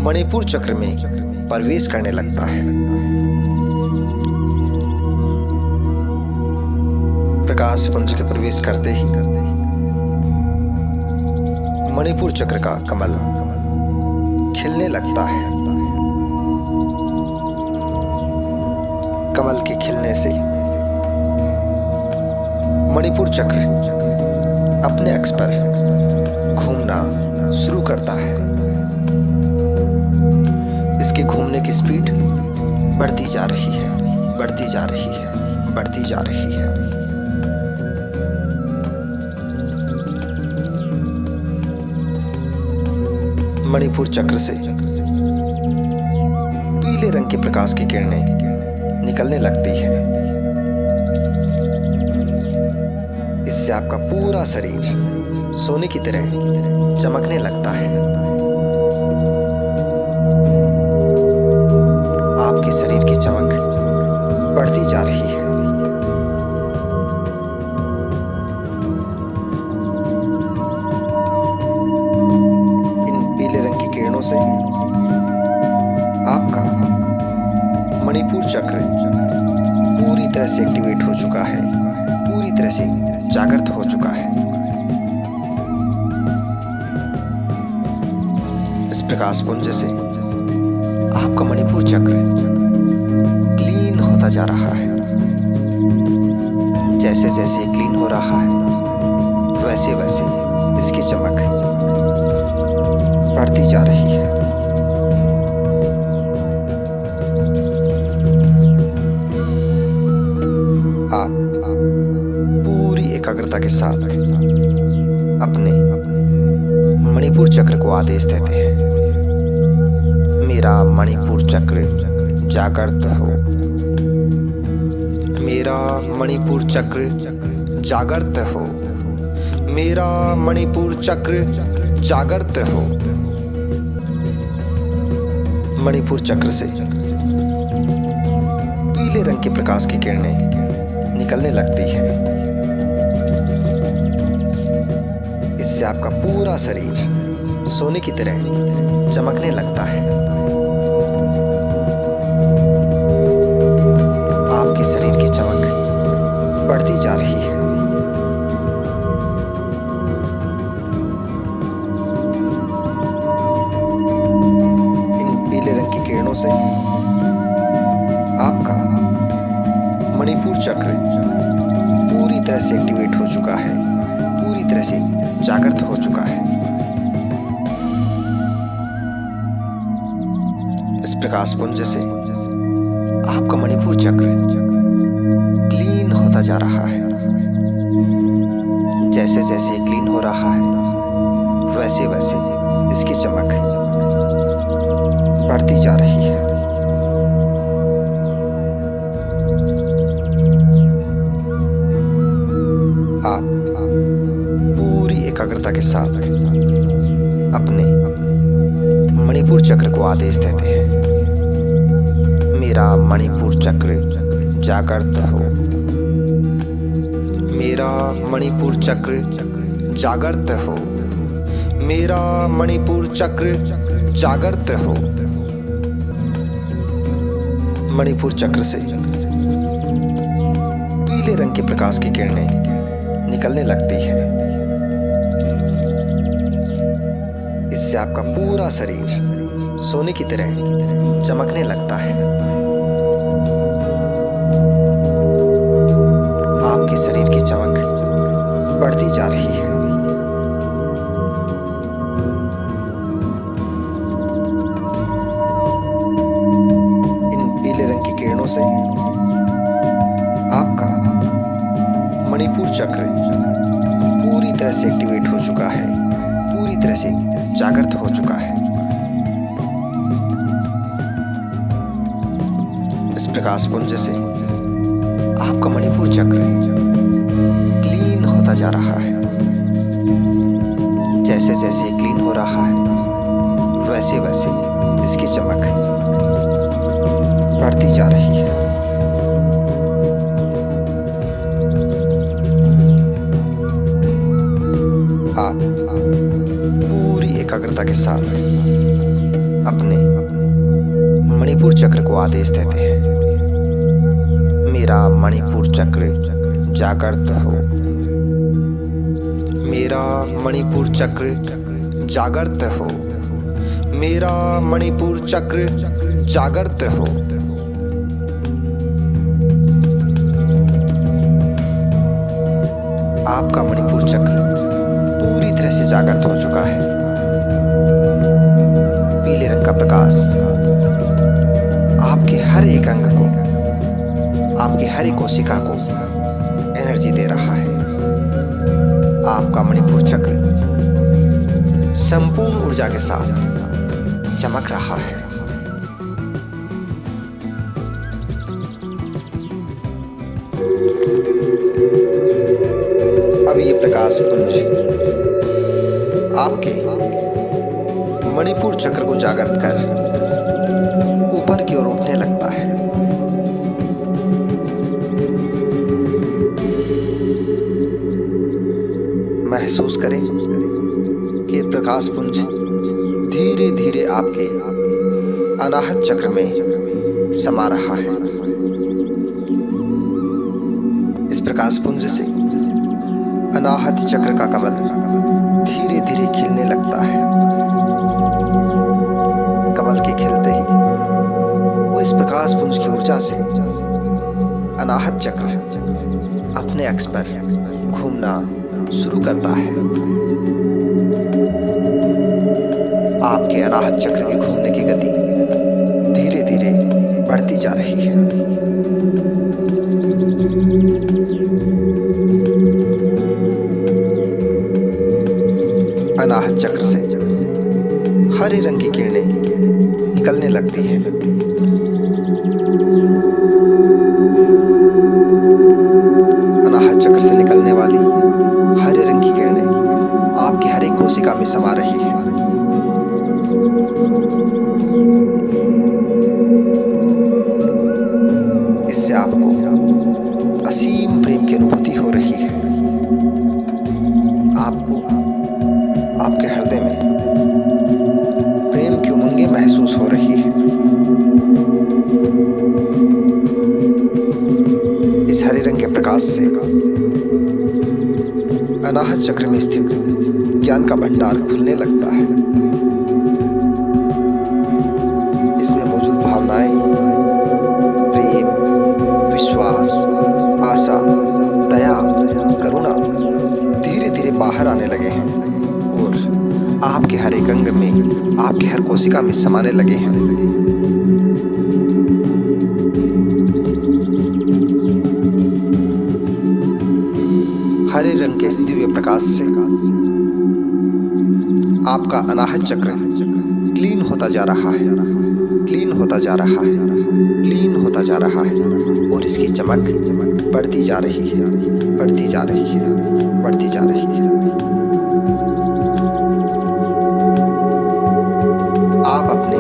मणिपुर चक्र में प्रवेश करने लगता है। प्रकाश पुंज के प्रवेश करते ही मणिपुर चक्र का कमल खिलने लगता है। कमल के खिलने से मणिपुर चक्र अपने अक्ष पर घूमना शुरू करता है। इसके घूमने की स्पीड बढ़ती जा रही है, बढ़ती जा रही है, बढ़ती जा रही है। मणिपुर चक्र से पीले रंग के प्रकाश की किरणें निकलने लगती है। इससे आपका पूरा शरीर सोने की तरह चमकने लगता है। आपके शरीर की चमक बढ़ती जा रही है। इन पीले रंग की किरणों से आपका मणिपुर चक्र पूरी तरह से एक्टिवेट हो चुका है, पूरी तरह से जागृत हो चुका है। इस प्रकाश पुंज से आपका मणिपुर चक्र क्लीन होता जा रहा है। जैसे जैसे क्लीन हो रहा है, वैसे वैसे इसकी चमक बढ़ती जा रही है। एकाग्रता के साथ अपने मणिपुर चक्र को आदेश देते हैं, मेरा मणिपुर चक्र जागृत हो, मेरा मणिपुर चक्र जागृत हो, मेरा मणिपुर चक्र जागृत हो। मणिपुर चक्र से पीले रंग के प्रकाश की किरणें निकलने लगती है। इससे आपका पूरा शरीर सोने की तरह चमकने लगता है। आपके शरीर की चमक बढ़ती जा रही है। इन पीले रंग की किरणों से आपका मणिपुर चक्र पूरी तरह से एक्टिवेट हो चुका है, पूरी तरह से जागृत हो चुका है। इस प्रकाश पुंज से आपका मणिपुर चक्र क्लीन होता जा रहा है। जैसे जैसे क्लीन हो रहा है, वैसे वैसे इसकी चमक बढ़ती जा रही है। मेरा मणिपुर चक्र जागृत हो। मेरा मणिपुर चक्र जागृत हो। मेरा मणिपुर चक्र जागृत हो। मणिपुर चक्र से पीले रंग के प्रकाश की किरणें निकलने लगती है। इससे आपका पूरा शरीर सोने की तरह चमकने लगता है। आपके शरीर की चमक बढ़ती जा रही है। इन पीले रंग की किरणों से आपका मणिपुर चक्र पूरी तरह से एक्टिवेट हो चुका है, पूरी तरह से जागृत हो चुका है। इस प्रकाश पुंज से आपका मणिपुर चक्र क्लीन होता जा रहा है। जैसे जैसे क्लीन हो रहा है वैसे वैसे इसकी चमक बढ़ती जा रही है। आप पूरी एकाग्रता के साथ अपने मणिपुर चक्र को आदेश देते हैं, मेरा मणिपुर चक्र जागृत हो। मेरा मणिपुर चक्र जागृत हो। मेरा मणिपुर चक्र जागृत हो। आपका मणिपुर चक्र पूरी तरह से जागृत हो चुका है। पीले रंग का प्रकाश आपके हर एक अंग को, आपकी हर एक कोशिका को एनर्जी दे रहा है। आपका मणिपुर चक्र संपूर्ण ऊर्जा के साथ चमक रहा है। अब ये प्रकाश पुंज आपके मणिपुर चक्र को जागृत कर ऊपर की ओर उठने लगता है। महसूस करें कि प्रकाश पुंज धीरे धीरे आपके अनाहत चक्र में समा रहा है। इस प्रकाश पुंज से अनाहत चक्र का कमल धीरे धीरे खिलने लगता है। कमल के खिलते ही और इस प्रकाश पुंज की ऊर्जा से अनाहत चक्र अपने अक्ष पर घूमना शुरू करता है। आपके अनाहत चक्र में घूमने की गति धीरे धीरे बढ़ती जा रही है। अनाहत चक्र से हरे रंग की किरणें निकलने लगती हैं। अनाहत चक्र से निकलने वाली हरे रंग की किरणें आपकी हर एक कोशिका में समा रही है। इससे आपको असीम प्रेम की अनुभूति हो रही है। आपको आपके हृदय में प्रेम की उमंगें महसूस हो रही है। इस हरे रंग के प्रकाश से अनाहत चक्र में स्थित ज्ञान का भंडार खुलने लगता है। इसमें मौजूद भावनाएं, प्रेम, विश्वास, आशा, दया, करुणा धीरे धीरे बाहर आने लगे हैं और आपके हर एक अंग में, आपकी हर कोशिका में समाने लगे हैं। हरे रंग के इस दिव्य प्रकाश से आपका अनाहत चक्र क्लीन होता जा रहा है, क्लीन होता जा रहा है, क्लीन होता जा रहा है और इसकी चमक बढ़ती जा रही है, बढ़ती जा रही है, बढ़ती जा रही है। आप अपने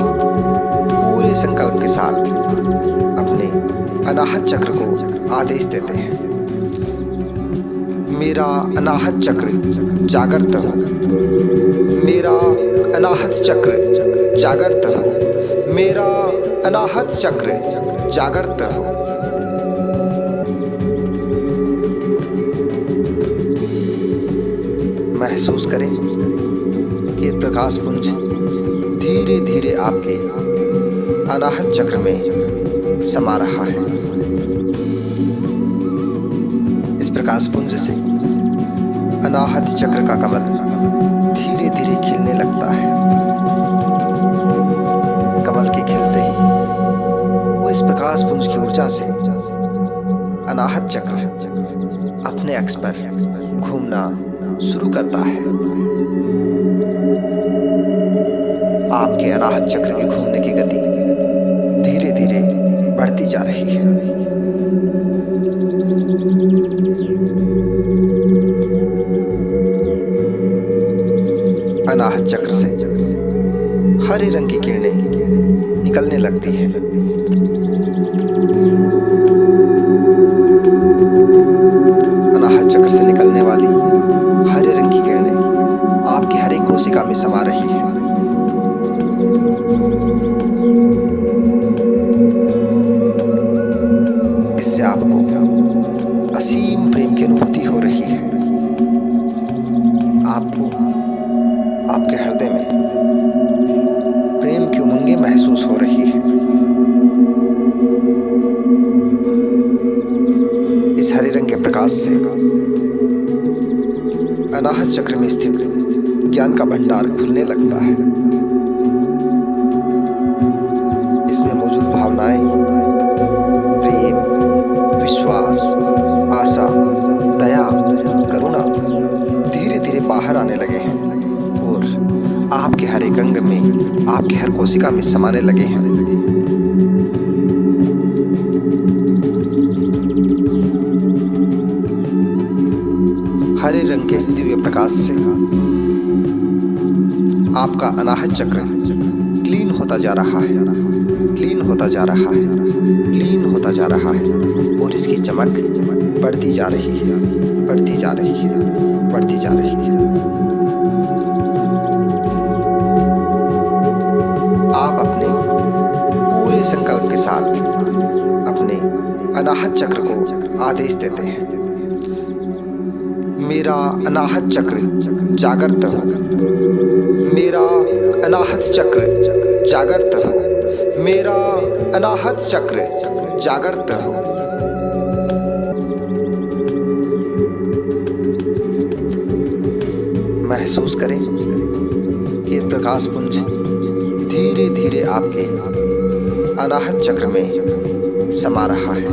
पूरे संकल्प के साथ अनाहत चक्र को आदेश देते हैं, मेरा अनाहत चक्र जागृत हो, मेरा अनाहत चक्र जागृत हो, मेरा अनाहत चक्र जागृत हो। महसूस करें कि प्रकाश पुंज धीरे धीरे आपके अनाहत चक्र में समा रहा है। इस प्रकाश पुंज से अनाहत चक्र का कमल धीरे धीरे खिलने लगता है। कमल के खिलते ही और इस प्रकाश पुंज की ऊर्जा से अनाहत चक्र अपने अक्ष पर घूमना शुरू करता है। आपके अनाहत चक्र में घूमने की गति धीरे धीरे बढ़ती जा रही है। अनाहत चक्र से हरे रंग की किरणें निकलने लगती हैं। अनाहत चक्र से निकलने वाली हरे रंग की किरणें आपकी हर एक कोशिका में समा रही है। इससे आपको असीम प्रेम की अनुभूति हो रही है। आपको आपके हृदय में प्रेम की उमंगें महसूस हो रही है। इस हरे रंग के प्रकाश से अनाहत चक्र में स्थित ज्ञान का भंडार खुलने लगता है। इसमें मौजूद भावनाएं, प्रेम, विश्वास, आशा, दया, करुणा धीरे धीरे बाहर आने लगे हैं और आपके हर एक अंग में, आपकी हर कोशिका में समाने लगे हैं। हरे रंग के इस दिव्य प्रकाश से आपका अनाहत चक्र क्लीन होता जा रहा है, क्लीन होता जा रहा है, क्लीन होता जा रहा है और इसकी चमक बढ़ती जा रही है, बढ़ती जा रही है, बढ़ती जा रही है। आप अपने पूरे संकल्प के साथ अपने अनाहत चक्र को आदेश देते हैं, मेरा अनाहत चक्र जागृत हो, मेरा अनाहत चक्र जागृत हो, मेरा अनाहत चक्र जागृत हो। महसूस करें कि प्रकाश पुंज धीरे धीरे आपके अनाहत चक्र में समा रहा है।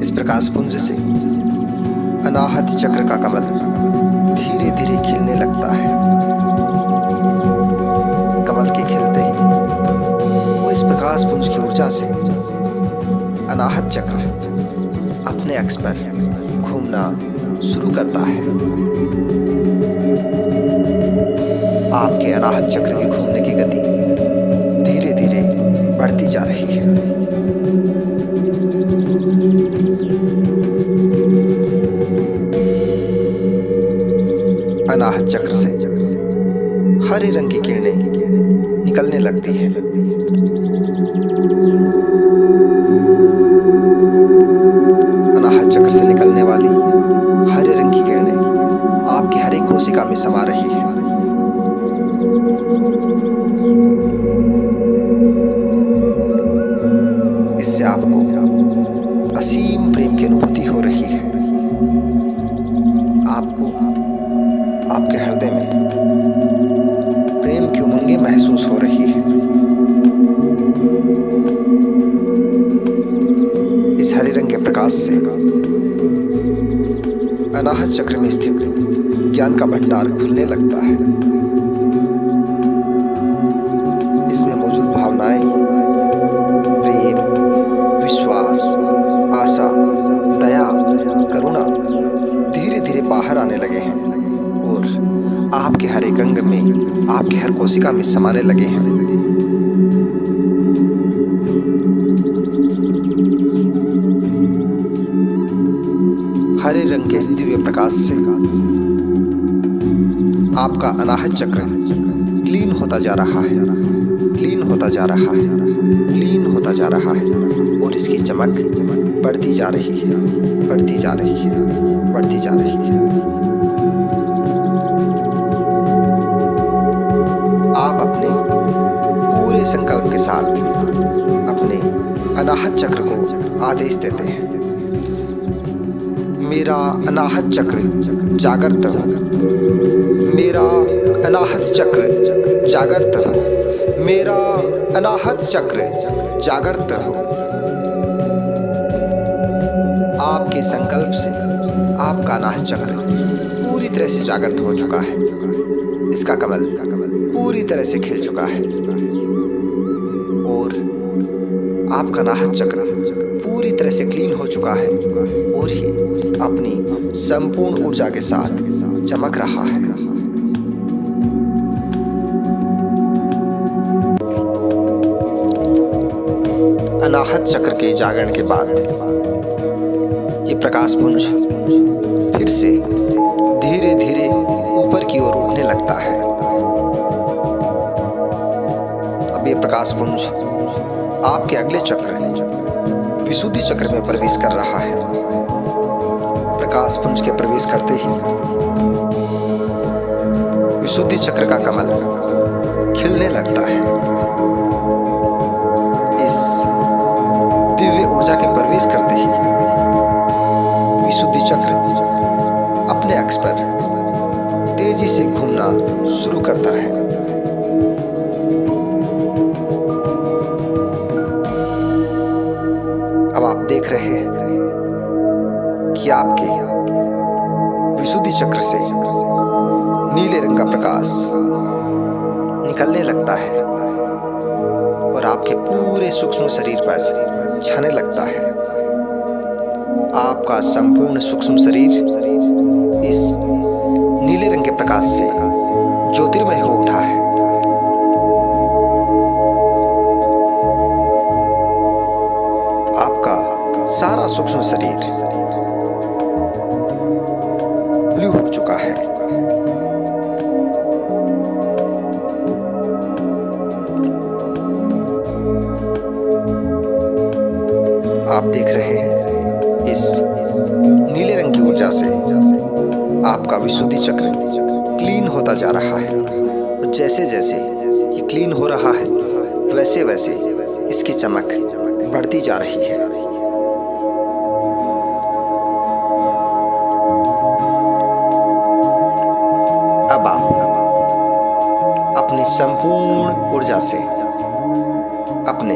इस प्रकाश पुंज से अनाहत चक्र का कमल धीरे धीरे खिलने लगता है। कमल के खिलते ही और इस प्रकाश पुंज की ऊर्जा से अनाहत चक्र अपने अक्ष पर घूमना शुरू करता है। आपके अनाहत चक्र में घूमने की गति धीरे धीरे बढ़ती जा रही है। अनाहत चक्र से हरे रंग की किरणें निकलने लगती हैं। अनाहत चक्र से निकलने वाली हरे रंग की किरणें आपकी हर एक कोशिका में समा रही है। इससे आपको असीम प्रेम की अनुभूति हो रही है। आपको आपके हृदय में प्रेम की उमंगें महसूस हो रही है। इस हरे रंग के प्रकाश से अनाहत चक्र में स्थित ज्ञान का भंडार खुलने लगता है। इसमें मौजूद भावनाएं, प्रेम, विश्वास, आशा, दया, करुणा धीरे धीरे बाहर आने लगे हैं और आपके हर एक अंग में, आपके हर कोशिका में समाने लगे हैं। रंग के इस दिव्य प्रकाश से आपका अनाहत चक्र क्लीन होता जा रहा है, क्लीन होता जा रहा है, क्लीन होता जा रहा है और इसकी चमक बढ़ती जा रही है, बढ़ती जा रही है, बढ़ती जा रही है। आप अपने पूरे संकल्प के साथ अपने अनाहत चक्र को आदेश देते हैं, मेरा अनाहत चक्र जागृत हो, मेरा अनाहत चक्र जागृत हो, मेरा अनाहत चक्र जागृत हो। आपके संकल्प से आपका अनाहत चक्र पूरी तरह से जागृत हो चुका है, इसका कमल पूरी तरह से खिल चुका है और आपका अनाहत चक्र पूरी तरह से क्लीन हो चुका है और ये अपनी संपूर्ण ऊर्जा के साथ चमक रहा है। अनाहत चक्र के जागरण के बाद ये प्रकाश पुंज फिर से धीरे धीरे ऊपर की ओर उठने लगता है। अब ये प्रकाश पुंज आपके अगले चक्र विशुद्धि चक्र में प्रवेश कर रहा है। प्रकाश पुंज के प्रवेश करते ही विशुद्धि चक्र का कमल खिलने लगता है। इस दिव्य ऊर्जा के प्रवेश करते ही विशुद्धि चक्र अपने अक्ष पर तेजी से घूमना शुरू करता है। अब आप देख रहे हैं कि आपके विशुद्धि चक्र से नीले रंग का प्रकाश निकलने लगता है और आपके पूरे सूक्ष्म शरीर पर छाने लगता है। आपका संपूर्ण सूक्ष्म शरीर इस नीले रंग के प्रकाश से ज्योतिर्मय हो उठा है। आपका सारा सूक्ष्म शरीर ब्लू हो चुका है। आप देख रहे हैं इस नीले रंग की ऊर्जा से आपका विशुद्धि चक्र क्लीन होता जा रहा है और जैसे जैसे ये क्लीन हो रहा है वैसे वैसे इसकी चमक बढ़ती जा रही है। अब आप अपनी संपूर्ण ऊर्जा से अपने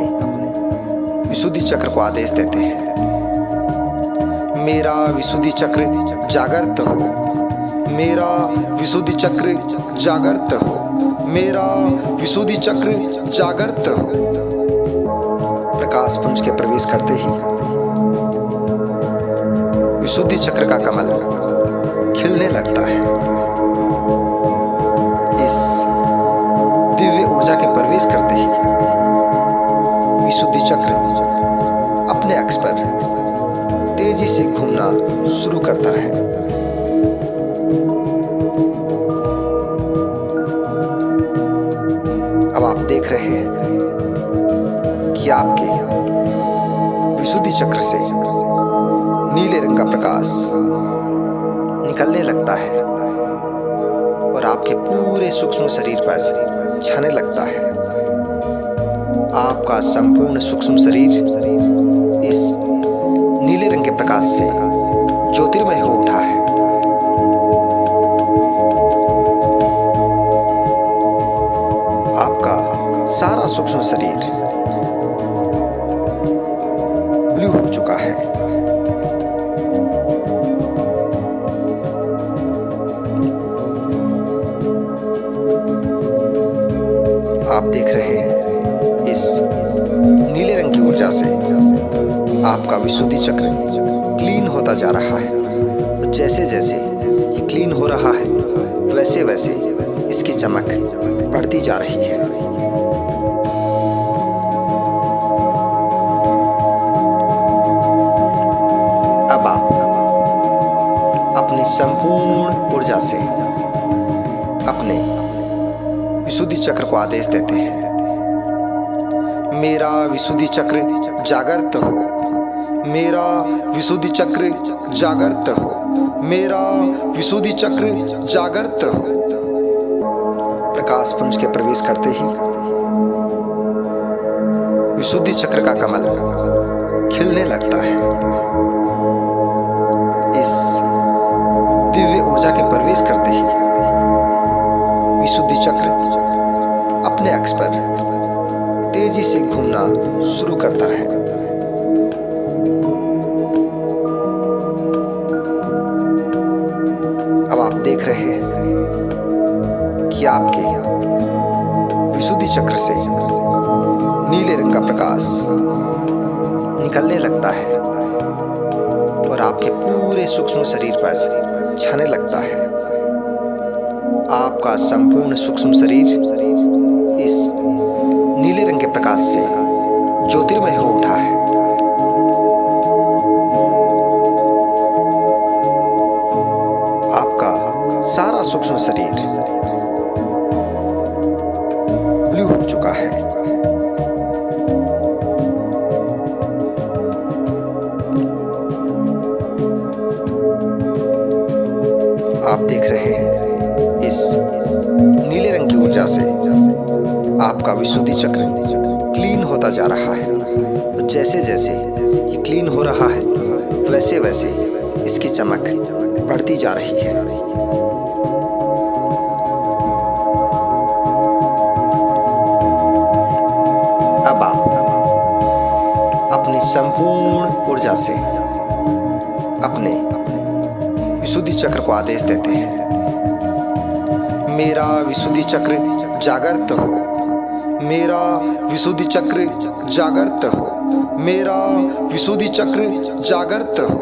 विशुद्धि चक्र को आदेश देते हैं, मेरा विशुद्धि चक्र जागृत हो, मेरा विशुद्धि चक्र जागृत हो, मेरा विशुद्धि चक्र जागृत हो। प्रकाश पुंज के प्रवेश करते ही विशुद्धि चक्र का कमल खिलने लगता है। इस दिव्य ऊर्जा के प्रवेश करते ही विशुद्धि चक्र अपने अक्ष पर तेजी से घूमना शुरू करता है। अब आप देख रहे हैं कि आपके विशुद्धि चक्र से नीले रंग का प्रकाश निकलने लगता है और आपके पूरे सूक्ष्म शरीर पर छाने लगता है। आपका संपूर्ण सूक्ष्म शरीर इस नीले रंग के प्रकाश से ज्योतिर्मय हो उठा है। आपका सारा सूक्ष्म शरीर ब्लू हो चुका है। आप देख रहे हैं इस नीले रंग की ऊर्जा से आपका विशुद्धि चक्र क्लीन होता जा रहा है और जैसे जैसे ये क्लीन हो रहा है वैसे वैसे इसकी चमक बढ़ती जा रही है। अब आप चक्र को आदेश देते हैं, मेरा विशुद्धि चक्र जागृत हो, मेरा विशुद्धि चक्र जागृत हो, मेरा विशुद्धि चक्र जागृत हो। प्रकाश पुंज के प्रवेश करते ही विशुद्धि चक्र का कमल खिलने लगता है। इस दिव्य ऊर्जा के प्रवेश करते ही विशुद्धि चक्र अपने अक्ष पर तेजी से घूमना शुरू करता है। अब आप देख रहे हैं कि आपके विशुद्धि चक्र से नीले रंग का प्रकाश निकलने लगता है और आपके पूरे सूक्ष्म शरीर पर छाने लगता है। आपका संपूर्ण सूक्ष्म शरीर इस नीले रंग के प्रकाश से ज्योतिर्मय हो उठा है। आपका सारा सूक्ष्म शरीर ब्लू हो चुका है। आप देख रहे हैं इस नीले रंग की ऊर्जा से आपका विशुद्धि चक्र क्लीन होता जा रहा है। और जैसे जैसे ये क्लीन हो रहा है वैसे वैसे इसकी चमक बढ़ती जा रही है। अब आप अपनी संपूर्ण ऊर्जा से अपने विशुद्धि चक्र को आदेश देते हैं, मेरा विशुद्धि चक्र जागृत हो, मेरा विशुद्धि चक्र जागृत हो, मेरा विशुद्धि चक्र जागृत हो।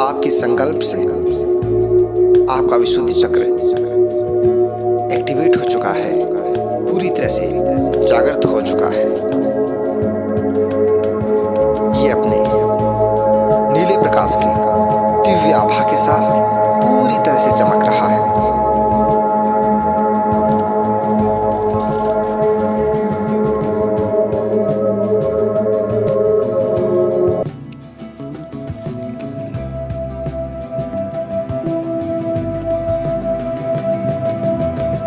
आपके संकल्प से आपका विशुद्धि चक्र एक्टिवेट हो चुका है, पूरी तरह से जागृत हो चुका है। ये अपने नीले प्रकाश की दिव्य आभा के साथ पूरी तरह से चमक रहा है।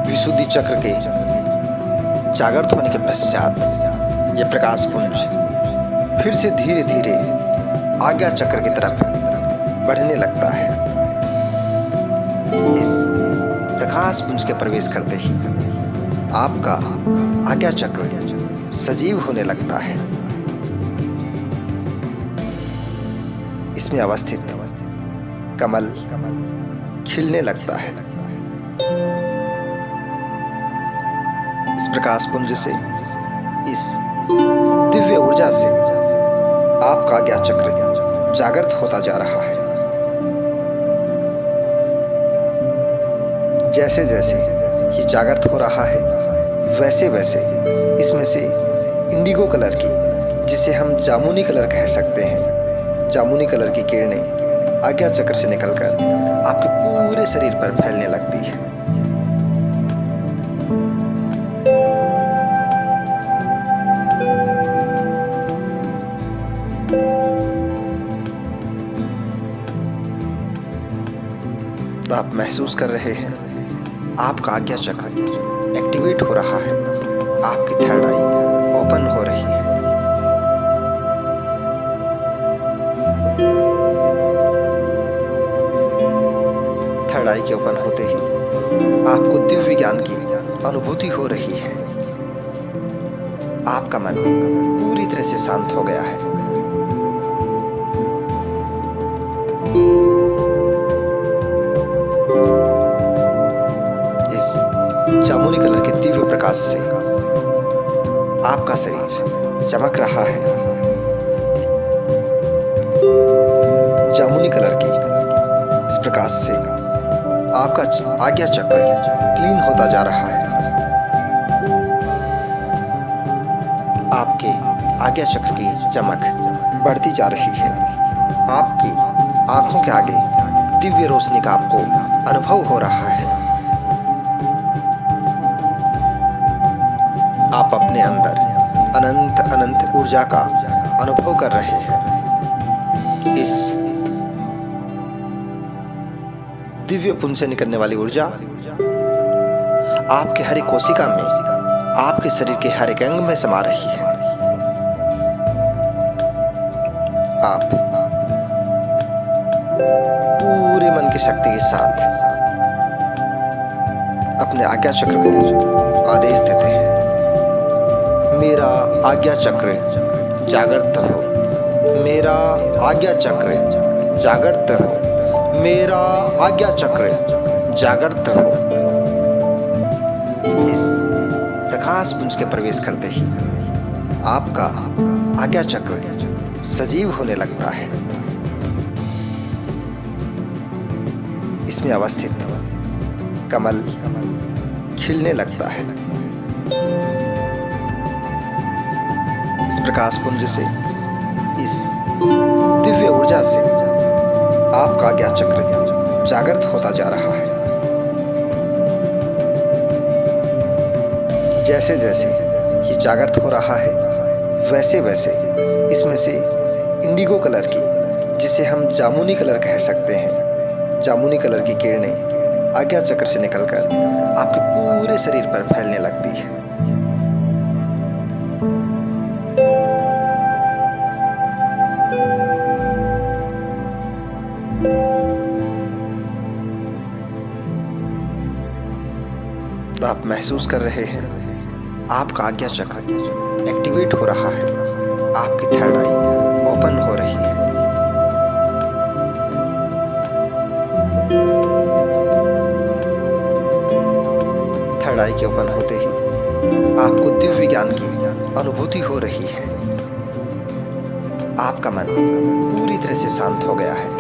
विशुद्धि चक्र के जागृत होने के पश्चात यह प्रकाश पुंज फिर से धीरे धीरे आज्ञा चक्र की तरफ बढ़ने लगता है। इस प्रकाश पुंज के प्रवेश करते ही आपका आज्ञा चक्र सजीव होने लगता है। इसमें अवस्थित कमल खिलने लगता है। इस प्रकाश पुंज से, इस दिव्य ऊर्जा से आपका आज्ञा चक्र जागृत होता जा रहा है। जैसे जैसे ये जागृत हो रहा है वैसे वैसे इसमें से इंडिगो कलर की, जिसे हम जामुनी कलर कह सकते हैं, जामुनी कलर की किरणें आज्ञा चक्र से निकलकर आपके पूरे शरीर पर फैलने लगती है। आप महसूस कर रहे हैं आपका आज्ञा चक्र एक्टिवेट हो रहा है, आपकी थर्ड आई ओपन हो रही है। थर्ड आई के ओपन होते ही आपको दिव्य ज्ञान की अनुभूति हो रही है। आपका मन पूरी तरह से शांत हो गया है। जामुनी कलर के दिव्य प्रकाश से आपका शरीर चमक रहा है। जामुनी कलर की इस प्रकाश से आपका आज्ञा चक्र क्लीन होता जा रहा है। आपके आज्ञा चक्र की चमक बढ़ती जा रही है। आपकी आंखों के आगे दिव्य रोशनी का आपको अनुभव हो रहा है। आप अपने अंदर अनंत अनंत ऊर्जा का अनुभव कर रहे हैं। इस दिव्य पुंज से निकलने वाली ऊर्जा आपके हर एक कोशिका में, आपके शरीर के हर एक अंग में समा रही है। आप पूरे मन की शक्ति के साथ अपने आज्ञा चक्र को आदेश देते हैं, मेरा आज्ञा चक्र जागृत हो, मेरा आज्ञा चक्र जागृत हो, मेरा आज्ञा चक्र जागृत हो। इस प्रकाश पुंज के प्रवेश करते ही आपका आज्ञा चक्र सजीव होने लगता है। इसमें अवस्थित कमल खिलने लगता है। इस प्रकाश पुंज से, इस दिव्य ऊर्जा से आपका आज्ञा चक्र जागृत होता जा रहा है। जैसे जैसे ये जागृत हो रहा है, वैसे वैसे इसमें से इंडिगो कलर की, जिसे हम जामुनी कलर कह सकते हैं, जामुनी कलर की किरणें आज्ञा चक्र से निकलकर आपके पूरे शरीर पर फैलने लगती है। आप महसूस कर रहे हैं आपका आज्ञा चक्र एक्टिवेट हो रहा है, आपकी थर्ड आई ओपन हो रही है। थर्ड आई के ओपन होते ही आपको दिव्य ज्ञान की अनुभूति हो रही है। आपका मन पूरी तरह से शांत हो गया है।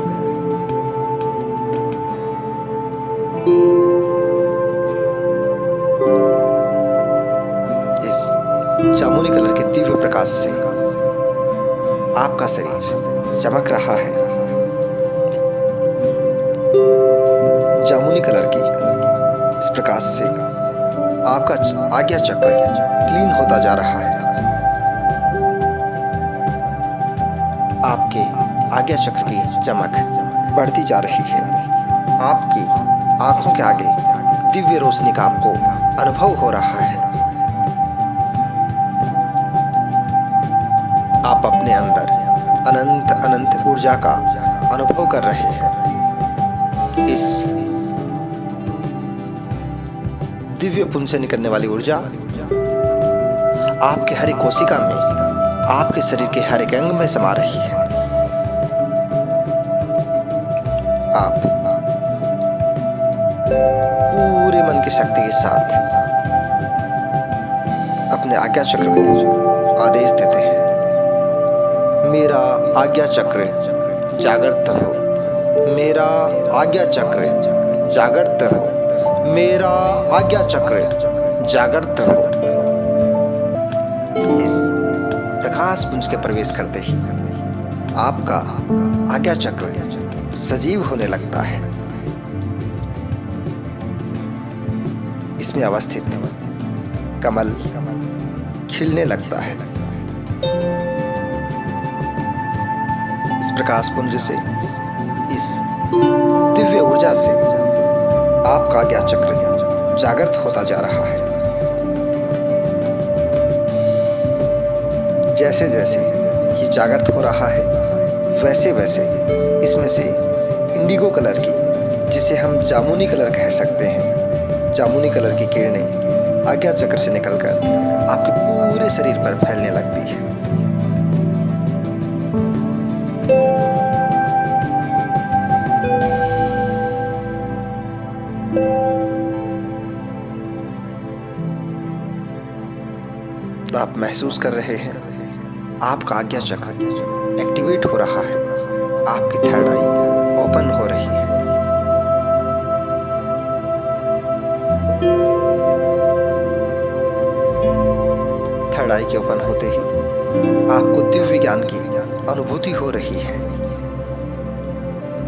जामुनी कलर के दिव्य प्रकाश से आपका शरीर चमक रहा है। जामुनी कलर की इस प्रकाश से आपका आज्ञा चक्र क्लीन होता जा रहा है। आपके आज्ञा चक्र की चमक बढ़ती जा रही है। आपकी आंखों के आगे दिव्य रोशनी का आपको अनुभव हो रहा है। आप अपने अंदर अनंत अनंत ऊर्जा का अनुभव कर रहे हैं। इस दिव्य पुंज से निकलने वाली ऊर्जा आपके हर एक कोशिका में, आपके शरीर के हर एक अंग में समा रही है। आप पूरे मन की शक्ति के साथ अपने आज्ञा चक्र को आदेश देते हैं, मेरा आज्ञा चक्र जागृत हो, मेरा आज्ञा चक्र जागृत हो, मेरा आज्ञा चक्र जागृत हो। इस प्रकाश पुंज के प्रवेश करते ही आपका आज्ञा चक्र सजीव होने लगता है। इसमें अवस्थित कमल खिलने लगता है। इस प्रकाश पुंज से, इस दिव्य ऊर्जा से आपका आज्ञा चक्र जागृत होता जा रहा है। जैसे जैसे ये जागृत हो रहा है, वैसे वैसे इसमें से इंडिगो कलर की, जिसे हम जामुनी कलर कह सकते हैं, जामुनी कलर की किरणें आज्ञा चक्र से निकलकर आपके पूरे शरीर पर फैलने लगती है। आप महसूस कर रहे हैं आपका आज्ञा चक्र एक्टिवेट हो रहा है, आपकी थर्ड आई ओपन हो रही है। थर्ड आई के ओपन होते ही आपको दिव्य ज्ञान की अनुभूति हो रही है।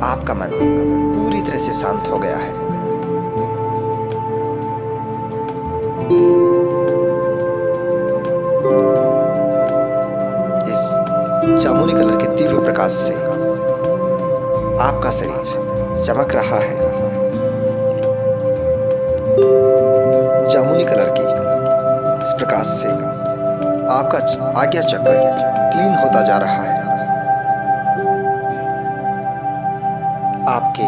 आपका मन पूरी तरह से शांत हो गया है। जामुनी कलर के दिव्य प्रकाश से आपका शरीर चमक रहा है। जामुनी कलर के इस प्रकाश से आपका आज्ञा चक्र क्लीन होता जा रहा है। आपके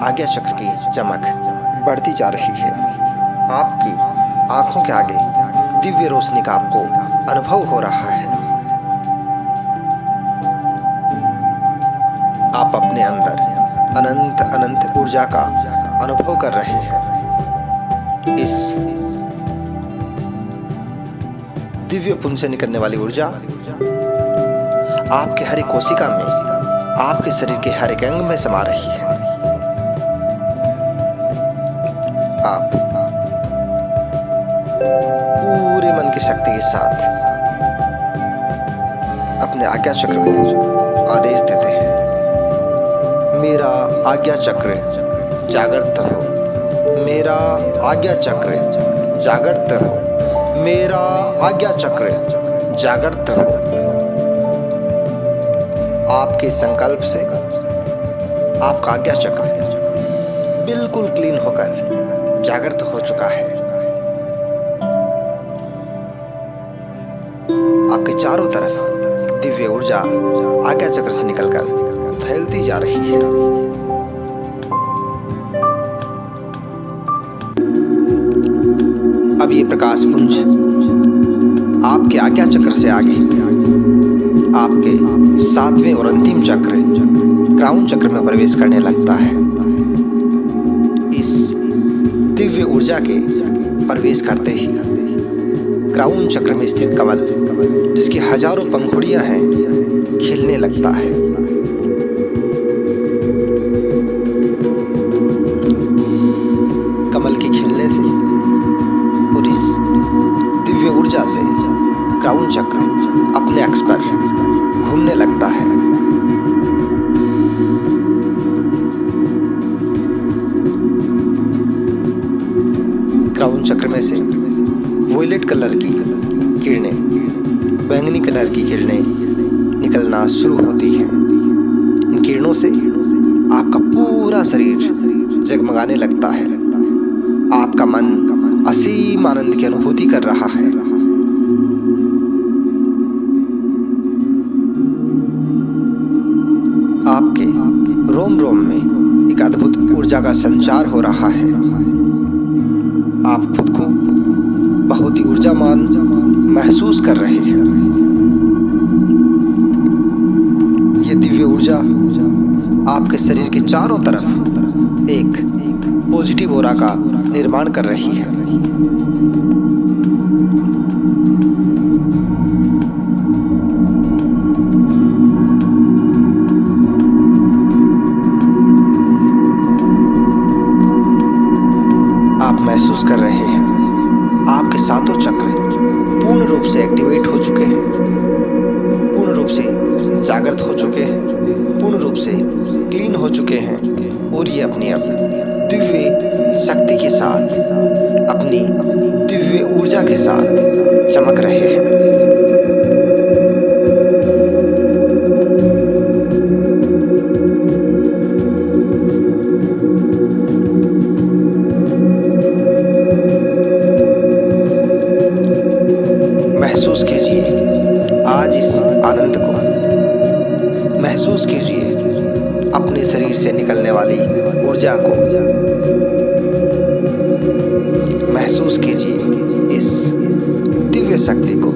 आज्ञा चक्र की चमक बढ़ती जा रही है। आपकी आंखों के आगे दिव्य रोशनी का आपको अनुभव हो रहा है। आप अपने अंदर अनंत अनंत ऊर्जा का अनुभव कर रहे हैं। इस दिव्य पुंज से निकलने वाली ऊर्जा आपके हर एक कोशिका में, आपके शरीर के हर एक अंग में समा रही है। आप पूरे मन की शक्ति के साथ अपने आज्ञा चक्र को आदेश देते हैं, मेरा आज्ञा चक्र जागृत हो, मेरा आज्ञा चक्र जागृत हो, मेरा आज्ञा चक्र जागृत हो। आपके संकल्प से आपका आज्ञा चक्र बिल्कुल क्लीन होकर जागृत हो चुका है। आपके चारों तरफ दिव्य ऊर्जा आज्ञा चक्र से निकलकर फैलती जा रही है। अब ये प्रकाश पुंज आपके आज्ञा चक्र से आगे आपके 7वें और अंतिम चक्र क्राउन चक्र में प्रवेश करने लगता है। इस दिव्य ऊर्जा के प्रवेश करते ही क्राउन चक्र में स्थित कमल, जिसकी हजारों पंखुड़ियां हैं, खिलने लगता है। कमल के खिलने से और इस दिव्य ऊर्जा से क्राउन चक्र अपने अक्ष पर घूमने लगता है। क्राउन चक्र में से वोयलेट कलर की किरणें, बैंगनी कलर की किरणें निकलना शुरू होती हैं। इन किरणों से आपका पूरा शरीर जगमगाने लगता है। आपका मन असीम आनंद की अनुभूति कर रहा है। आपके रोम रोम में एक अद्भुत ऊर्जा का संचार हो रहा है। आप खुद को बहुत ही ऊर्जावान महसूस कर रहे हैं। ये दिव्य ऊर्जा आपके शरीर के चारों तरफ एक पॉजिटिव ऑरा का निर्माण कर रही है। आप महसूस कर रहे हैं आपके सातों चक्र पूर्ण रूप से एक्टिवेट हो चुके हैं, पूर्ण रूप से जागृत हो चुके हैं, पूर्ण रूप से क्लीन हो चुके हैं और ये अपनी दिव्य शक्ति के साथ, अपनी दिव्य ऊर्जा के साथ चमक रहे हैं। महसूस कीजिए आज इस आनंद को, महसूस कीजिए अपने शरीर से निकलने वाली ऊर्जा को, महसूस कीजिए इस दिव्य शक्ति को।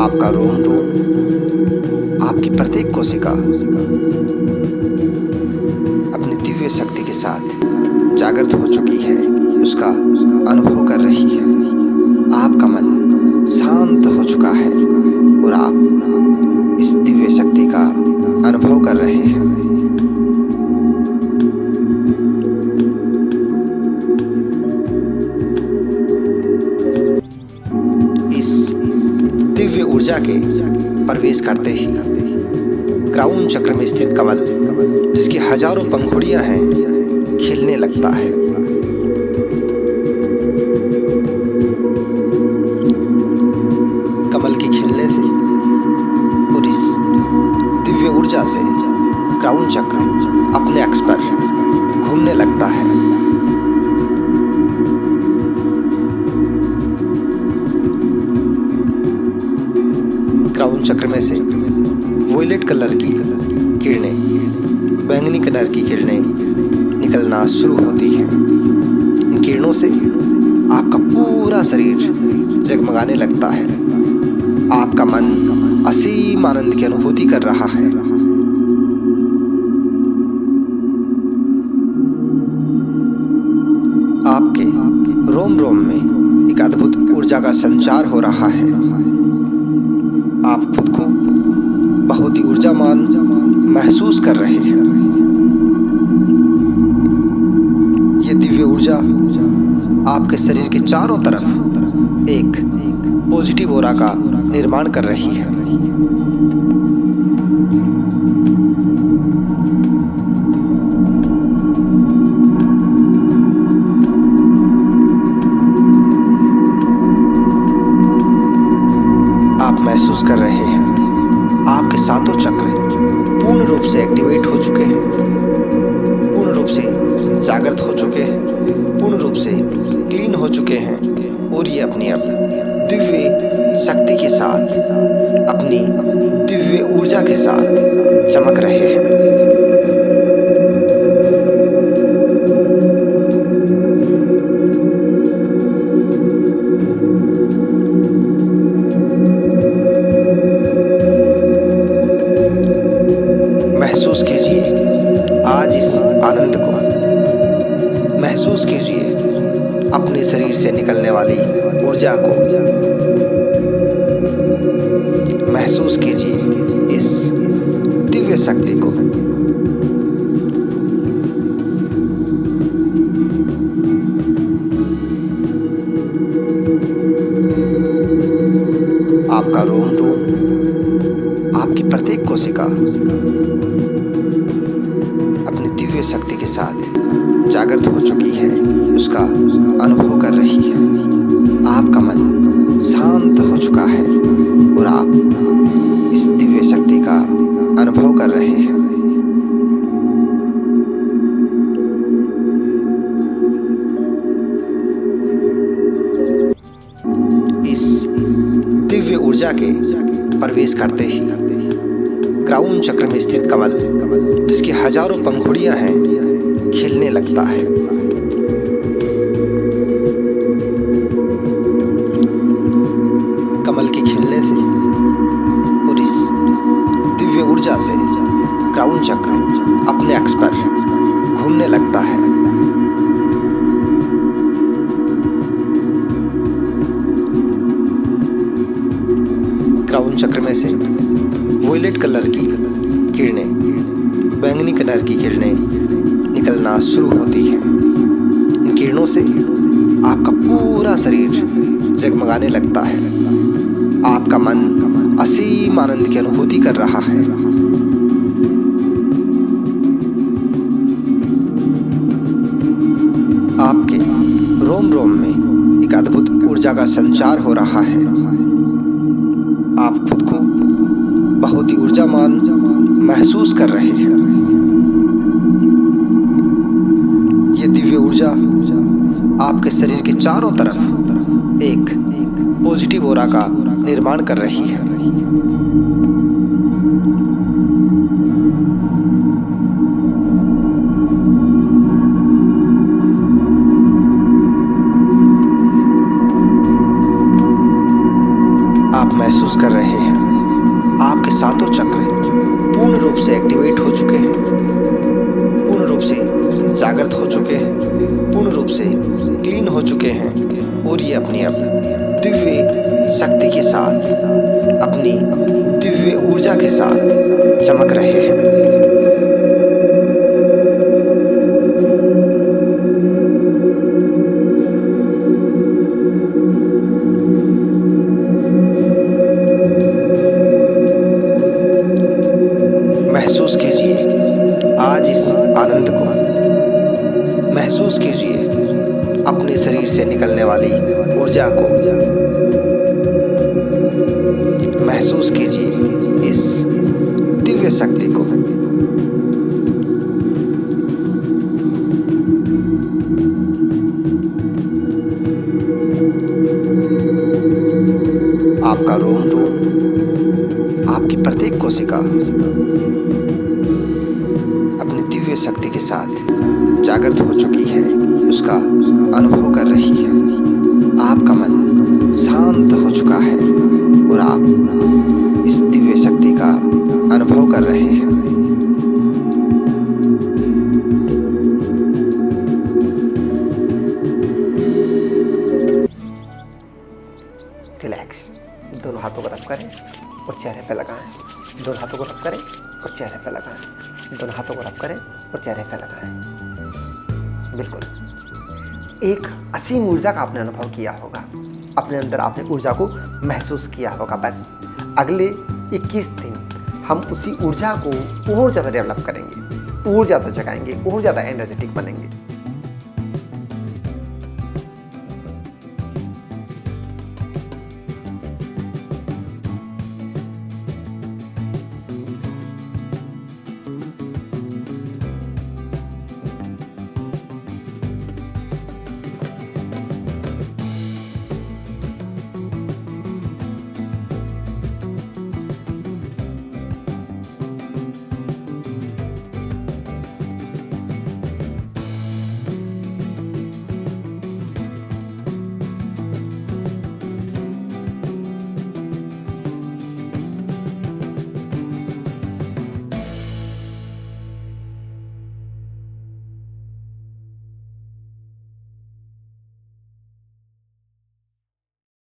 आपका रोम रोम, आपकी प्रत्येक कोशिका अपनी दिव्य शक्ति के साथ जागृत हो चुकी है, उसका अनुभव कर रही है। आपका मन शांत हो चुका है और आप इस दिव्य शक्ति का अनुभव कर रहे हैं। इस दिव्य ऊर्जा के प्रवेश करते ही क्राउन चक्र में स्थित कमल, जिसकी हजारों पंखुड़ियां हैं, खिलने लगता है। कमल के खिलने से और इस दिव्य ऊर्जा से क्राउन चक्र अपने अक्ष पर घूमने लगता है। क्राउन चक्र में से वॉयलेट कलर की किरणें, बैंगनी कलर की किरणें निकलना शुरू होती हैं। इन किरणों से आपका पूरा शरीर जगमगाने लगता है। आपका मन असीम आनंद की अनुभूति कर रहा है। आपके रोम रोम में एक अद्भुत ऊर्जा का संचार हो रहा है। आप खुद को बहुत ही ऊर्जावान महसूस कर रहे हैं। ये दिव्य ऊर्जा आपके शरीर के चारों तरफ एक पॉजिटिव ऑरा का निर्माण कर रही है। आप महसूस कर रहे हैं आपके सातों चक्र पूर्ण रूप से एक्टिवेट हो चुके हैं, पूर्ण रूप से जागृत हो चुके हैं, पूर्ण रूप से क्लीन हो चुके हैं और ये अपनी दिव्य शक्ति के साथ, अपनी दिव्य ऊर्जा के साथ चमक रहे हैं। महसूस कीजिए आज इस आनंद को, महसूस कीजिए अपने शरीर से निकलने वाली ऊर्जा को, महसूस कीजिए इस दिव्य शक्ति को। आपका रोम रोम, आपकी प्रत्येक कोशिका अपनी दिव्य शक्ति के साथ जागृत हो चुकी है, उसका अनुभव कर रही है। आपका मन शांत हो चुका है और आप इस दिव्य शक्ति का अनुभव कर रहे हैं। इस दिव्य ऊर्जा के प्रवेश करते ही क्राउन चक्र में स्थित कमल, जिसकी हजारों पंखुड़ियां हैं, खिलने लगता है। कमल के खिलने से और इस दिव्य ऊर्जा से क्राउन चक्र अपने अक्ष पर घूमने लगता है। क्राउन चक्र में से वॉयलेट कलर की किरणें, बैंगनी कलर की किरणें निकलना शुरू होती हैं। इन किरणों से आपका पूरा शरीर जगमगाने लगता है। आपका मन असीम आनंद की अनुभूति कर रहा है। आपके रोम रोम में एक अद्भुत ऊर्जा का संचार हो रहा है। आप खुद को बहुत ही ऊर्जावान महसूस कर रहे हैं। ये दिव्य ऊर्जा आपके शरीर के चारों तरफ एक पॉजिटिव ऑरा का निर्माण कर रही है। आप महसूस कर रहे हैं आपके सातों चक्र पूर्ण रूप से एक्टिवेट हो चुके हैं, पूर्ण रूप से जागृत हो चुके हैं, पूर्ण रूप से क्लीन हो चुके हैं और ये अपनी दिव्य शक्ति के साथ, अपनी दिव्य ऊर्जा के साथ चमक रहे हैं। महसूस कीजिए आज इस आनंद को, महसूस कीजिए अपने शरीर से निकलने वाली ऊर्जा को। महसूस कीजिए इस दिव्य शक्ति को। आपका रोम रोम, आपकी प्रत्येक कोशिका अपनी दिव्य शक्ति के साथ जागृत हो चुकी है, उसका अनुभव कर रही है। आपका मन शांत हो चुका है और आप इस दिव्य शक्ति का अनुभव कर रहे हैं। रिलैक्स। दोनों हाथों को रब करें और चेहरे पे लगाएं। दोनों हाथों को रब करें और चेहरे पे लगाएं। दोनों हाथों को रब करें और चेहरे पे लगाएं। बिल्कुल एक असीम ऊर्जा का आपने अनुभव किया होगा। अपने अंदर आपने ऊर्जा को महसूस किया होगा। बस अगले 21 दिन हम उसी ऊर्जा को और ज़्यादा डेवलप करेंगे, और ज़्यादा जगाएंगे, और ज़्यादा एनर्जेटिक बनेंगे।